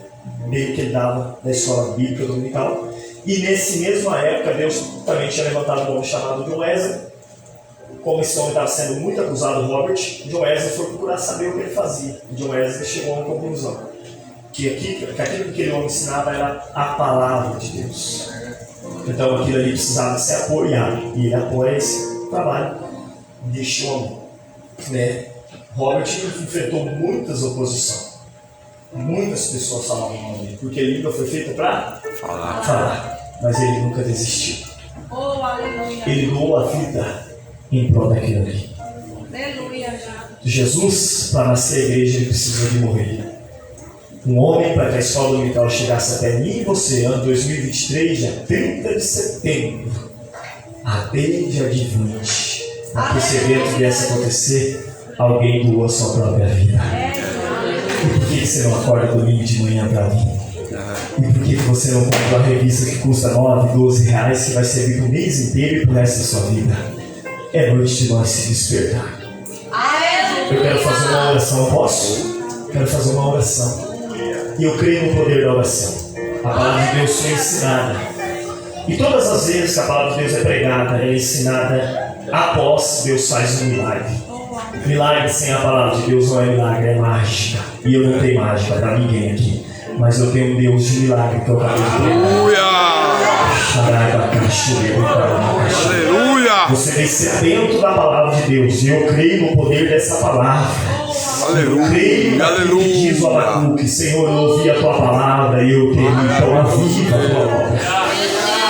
meio que ele dava na escola bíblica dominical. E nesse mesma época, Deus também tinha levantado um homem chamado John Wesley. Como esse homem estava sendo muito acusado, Robert, John Wesley foi procurar saber o que ele fazia. E John Wesley chegou a uma conclusão: que aquilo que aquele homem ensinava era a palavra de Deus. Então aquilo ali precisava ser apoiado. E ele apoia esse trabalho deste homem. Robert enfrentou muitas oposições. Muitas pessoas falavam mal dele, porque a língua foi feita para falar. Mas ele nunca desistiu. Ele doou a vida em prol daquilo ali. Jesus, para nascer a igreja, ele precisou de morrer. Um homem, para que a escola dominical chegasse até mim e você, ano 2023, dia 30 de setembro, a desde advinte, para que esse evento viesse a acontecer, alguém doou a sua própria vida. E por que você não acorda domingo de manhã para vir? E por que você não compra uma revista que custa 9, 12 reais, que vai servir para o mês inteiro e para o resto da sua vida? É noite de nós se despertar. Eu quero fazer uma oração, posso? Quero fazer uma oração. E eu creio no poder da oração. A palavra de Deus foi ensinada. E todas as vezes que a palavra de Deus é pregada, é ensinada, após Deus faz um milagre. Milagre sem a palavra de Deus não é milagre, é mágica. E eu não tenho mágica para ninguém aqui. Mas eu tenho um Deus de milagre que eu acabei de
Aleluia!
Você vem sedento da palavra de Deus. E eu creio no poder dessa palavra.
Aleluia!
Eu creio naquilo que diz o Abacuque: Senhor, eu ouvi a tua palavra e eu tenho, então aviva a tua obra.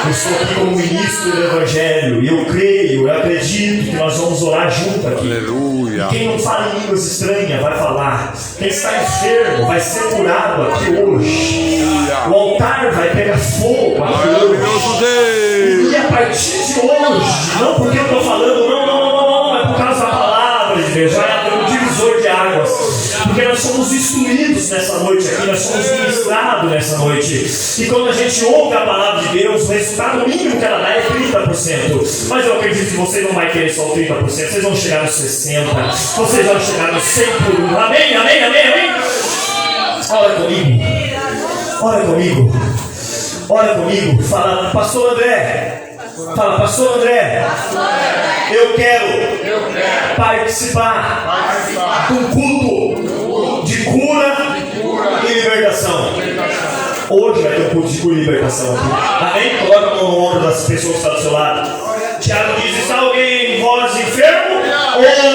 Eu estou aqui como ministro do Evangelho e eu creio, eu acredito que nós vamos orar junto aqui.
Aleluia.
E quem não fala em línguas estranhas vai falar. Quem está enfermo vai ser curado aqui hoje. O altar vai pegar fogo aqui hoje. E a partir de hoje, não porque eu estou falando, não, é por causa da palavra de Deus. Vai haver um divisor de águas. Porque nós somos instruídos nessa noite aqui, nós somos ministrados nessa noite. E quando a gente ouve a palavra de Deus, o resultado mínimo que ela dá é 30%. Mas eu acredito que você não vai querer só 30%, vocês vão chegar nos 60%, vocês vão chegar nos 100 por 1. Amém? Ora comigo. Fala, Pastor André. Eu quero participar de um culto de cura e libertação. Hoje vai ter um culto de cura e libertação aqui. Amém? Coloca a mão no ombro das pessoas que estão do seu lado. Tiago diz: está alguém em voz enfermo?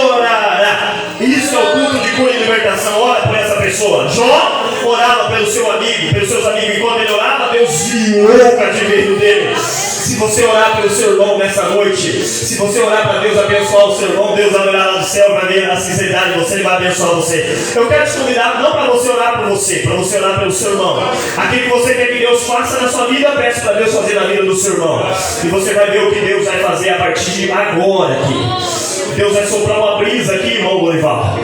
Orará. Isso é o culto de cura e libertação. Ora por essa pessoa. Jó orava pelo seu amigo, pelos seus amigos. Enquanto ele orava, Deus virou o cativeiro dele. Se você orar pelo seu irmão nessa noite, se você orar para Deus abençoar o seu irmão, Deus vai olhar lá do céu para ver a sinceridade de você, Ele vai abençoar você. Eu quero te convidar não para você orar por você, para você orar pelo seu irmão. Aquilo que você quer que Deus faça na sua vida, peça para Deus fazer na vida do seu irmão. E você vai ver o que Deus vai fazer a partir de agora aqui. Deus vai soprar uma brisa aqui, irmão Bolivar.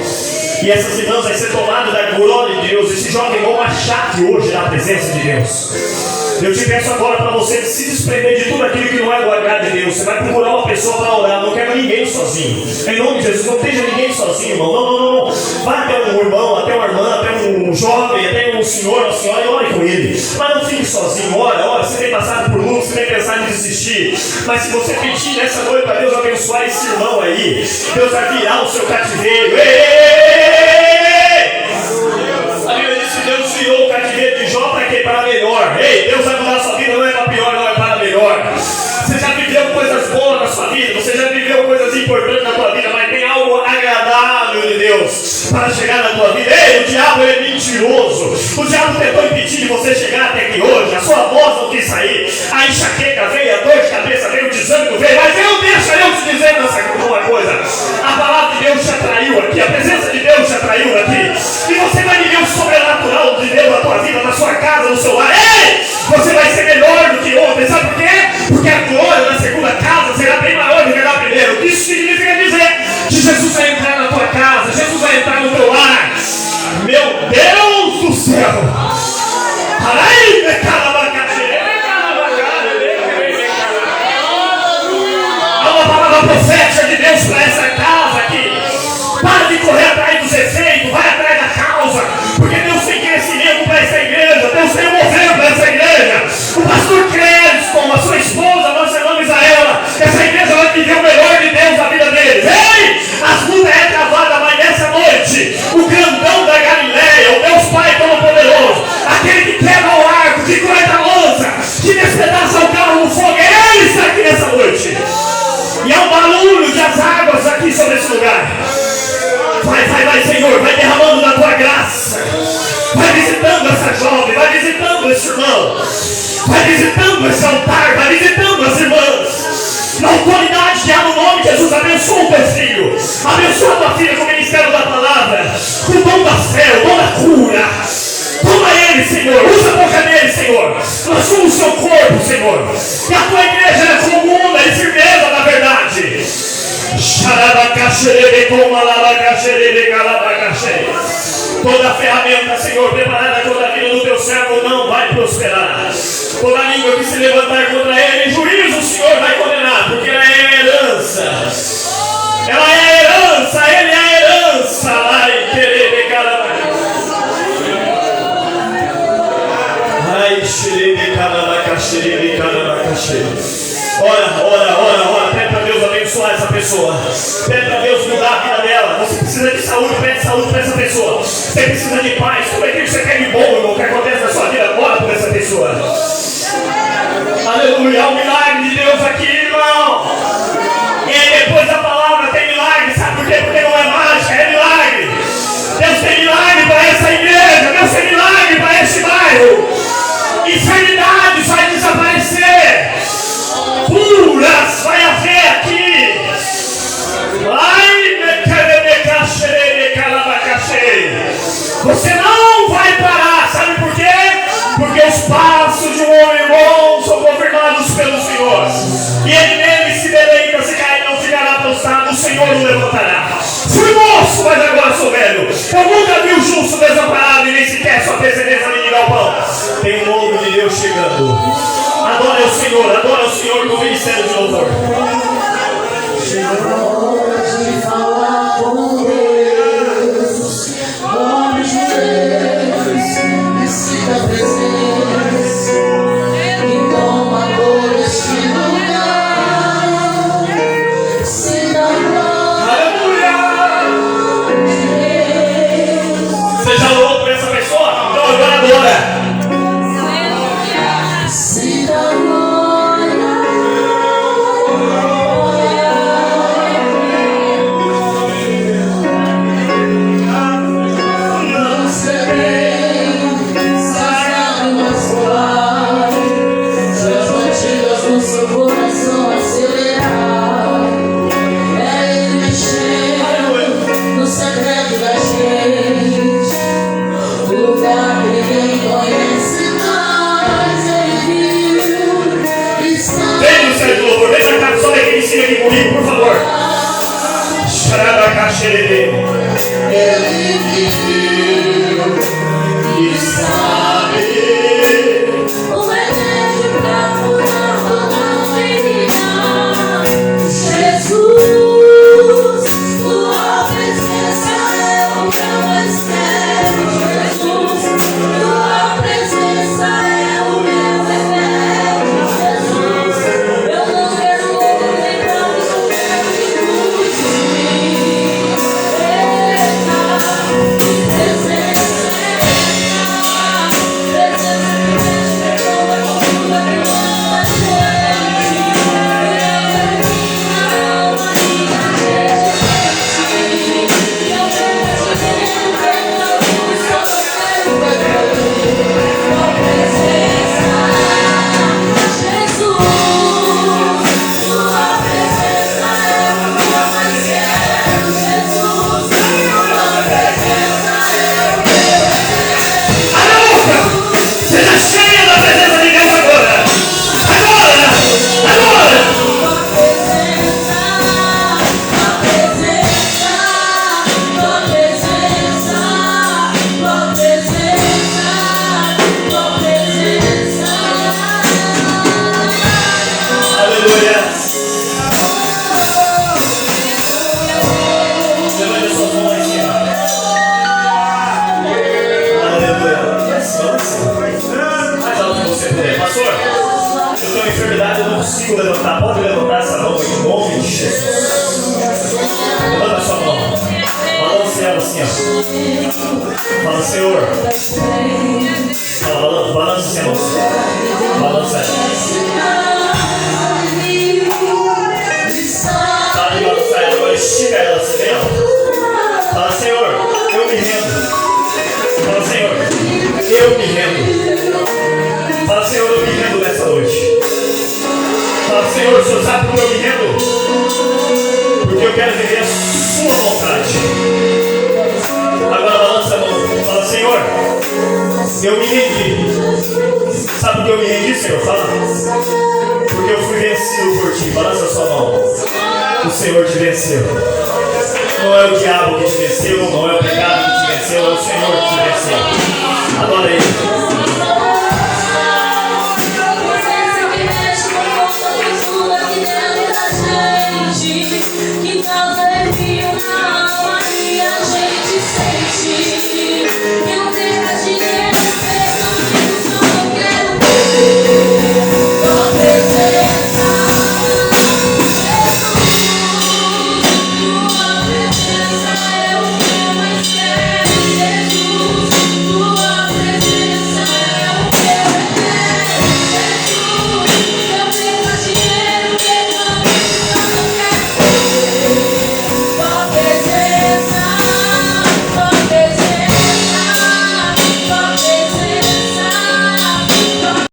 E essas irmãs vai ser tomada da glória de Deus. Esse jovem vão achar que hoje é a presença de Deus. Eu te peço agora para você se desprender de tudo aquilo que não é do agrado de Deus. Você vai procurar uma pessoa para orar. Não quero ninguém sozinho. Em nome de Jesus, não esteja ninguém sozinho, irmão. Não. Vai até um irmão, até uma irmã, até um jovem, até um senhor, uma senhora, e ore com ele. Mas não fique sozinho. Ora. Você tem passado por luto, você tem pensado em desistir. Mas se você pedir nessa noite para Deus abençoar esse irmão aí, Deus vai virar o seu cativeiro. A Bíblia diz que Deus virou o cativeiro de Jó para quê? Para melhor. Ei, Deus vai mudar a sua vida, não é para pior, não é para melhor. Você já viveu coisas boas na sua vida, você já viveu coisas importantes na sua vida, mas tem algo agradável de Deus para chegar na tua vida. Ei, o diabo é mentiroso. O diabo tentou impedir de você chegar até aqui hoje. A sua voz não quis sair. A enxaqueca veio, a dor de cabeça veio, o desânimo veio. Mas deixa eu te dizer uma coisa. A palavra de Deus te atraiu aqui, a presença de Deus te atraiu aqui. E você vai viver o sobrenatural de Deus na tua vida, na sua casa, no seu lar. Ei! Você vai ser melhor do que ontem. Sabe por quê? Porque a glória na segunda casa será bem maior do que na primeira. O que isso significa dizer? Que Jesus vai entrar na tua casa, Jesus vai entrar no teu lar. Meu Deus do céu! seu corpo, Senhor. Que a tua igreja é comum e firmeza na verdade. Toda ferramenta, Senhor, preparada contra a vida do teu servo não vai prosperar. Toda língua que se levantar contra ele, em juízo o Senhor vai condenar, porque ela é herança. Ela é herança, ele é a herança. Ai, querer Ora, pede para Deus abençoar essa pessoa. Pede para Deus mudar a vida dela. Você precisa de saúde, pede saúde para essa pessoa. Você precisa de paz. Como é que você quer de bom, irmão? O que acontece na sua vida? Ora por essa pessoa. Aleluia, há um milagre de Deus aqui, irmão. E aí depois da palavra tem milagre. Sabe por quê? Porque não é mágica, é milagre. Deus tem milagre para essa igreja. Deus tem milagre para esse bairro. Enfermidades vai desaparecer. Curas vai haver aqui. Você não vai parar. Sabe por quê? Porque os passos de um homem bom são confirmados pelo Senhor. E ele nele se deleita, se cair não ficará prostrado. O Senhor o levantará. Fui moço, mas agora sou velho. Eu nunca vi o justo desamparado e nem sequer sua descendência mendigar o pão. Tem um novo de Deus chegando. Adora o Senhor com o ministério de louvor.
Chegou de falar com Deus, olhos de Deus, e sinta a presença, e toma todo este lugar, sinta a glória de Deus.
Você já orou por essa pessoa? Então agora adora.
Sinta a glória. Não serei sagrado mais voar, suas batidas no seu coração acelerar. É ele mexendo no secreto da gente, o lugar que ninguém conhece mais. Ele viu, está
Vem, ministério de louvor. Vem pra cá, só vem aqui em cima aqui comigo, por favor. Xarabacaxerebe.
ele viu e sabe o remédio pra curar toda ferida. Jesus, tua presença é o que eu espero. Jesus, tua presença é o meu remédio. Jesus, eu não quero outro lembrar do seu pé de luz em mim.
Seja cheia da presença de Deus agora. Agora. Aleluia. Levante a sua mão aí, Senhor. Aleluia. Mais alto que você puder. Pastor, eu tenho uma enfermidade, eu não consigo levantar. Pode levantar essa mão aí, em nome de Jesus. Levanta a sua mão. Balance ela assim, ó. Fala, Senhor. Fala, balance ela. Balance ela. Sabe balançar ela, agora estica ela, você vê, ó. Fala, Senhor, eu me rendo. Fala, Senhor, eu me rendo. Fala, Senhor, eu me rendo nessa noite. Fala, Senhor, o Senhor sabe como eu me rendo? Porque eu quero viver a sua vontade. Agora balança a mão. Fala, Senhor, Eu me rendi. Sabe por que eu me rendi, Senhor? Fala. Porque eu fui vencido por ti. Balança a sua mão. O Senhor te venceu. Não é o diabo que te venceu, não é o pecado que te venceu, é o Senhor que te venceu. Adora Ele.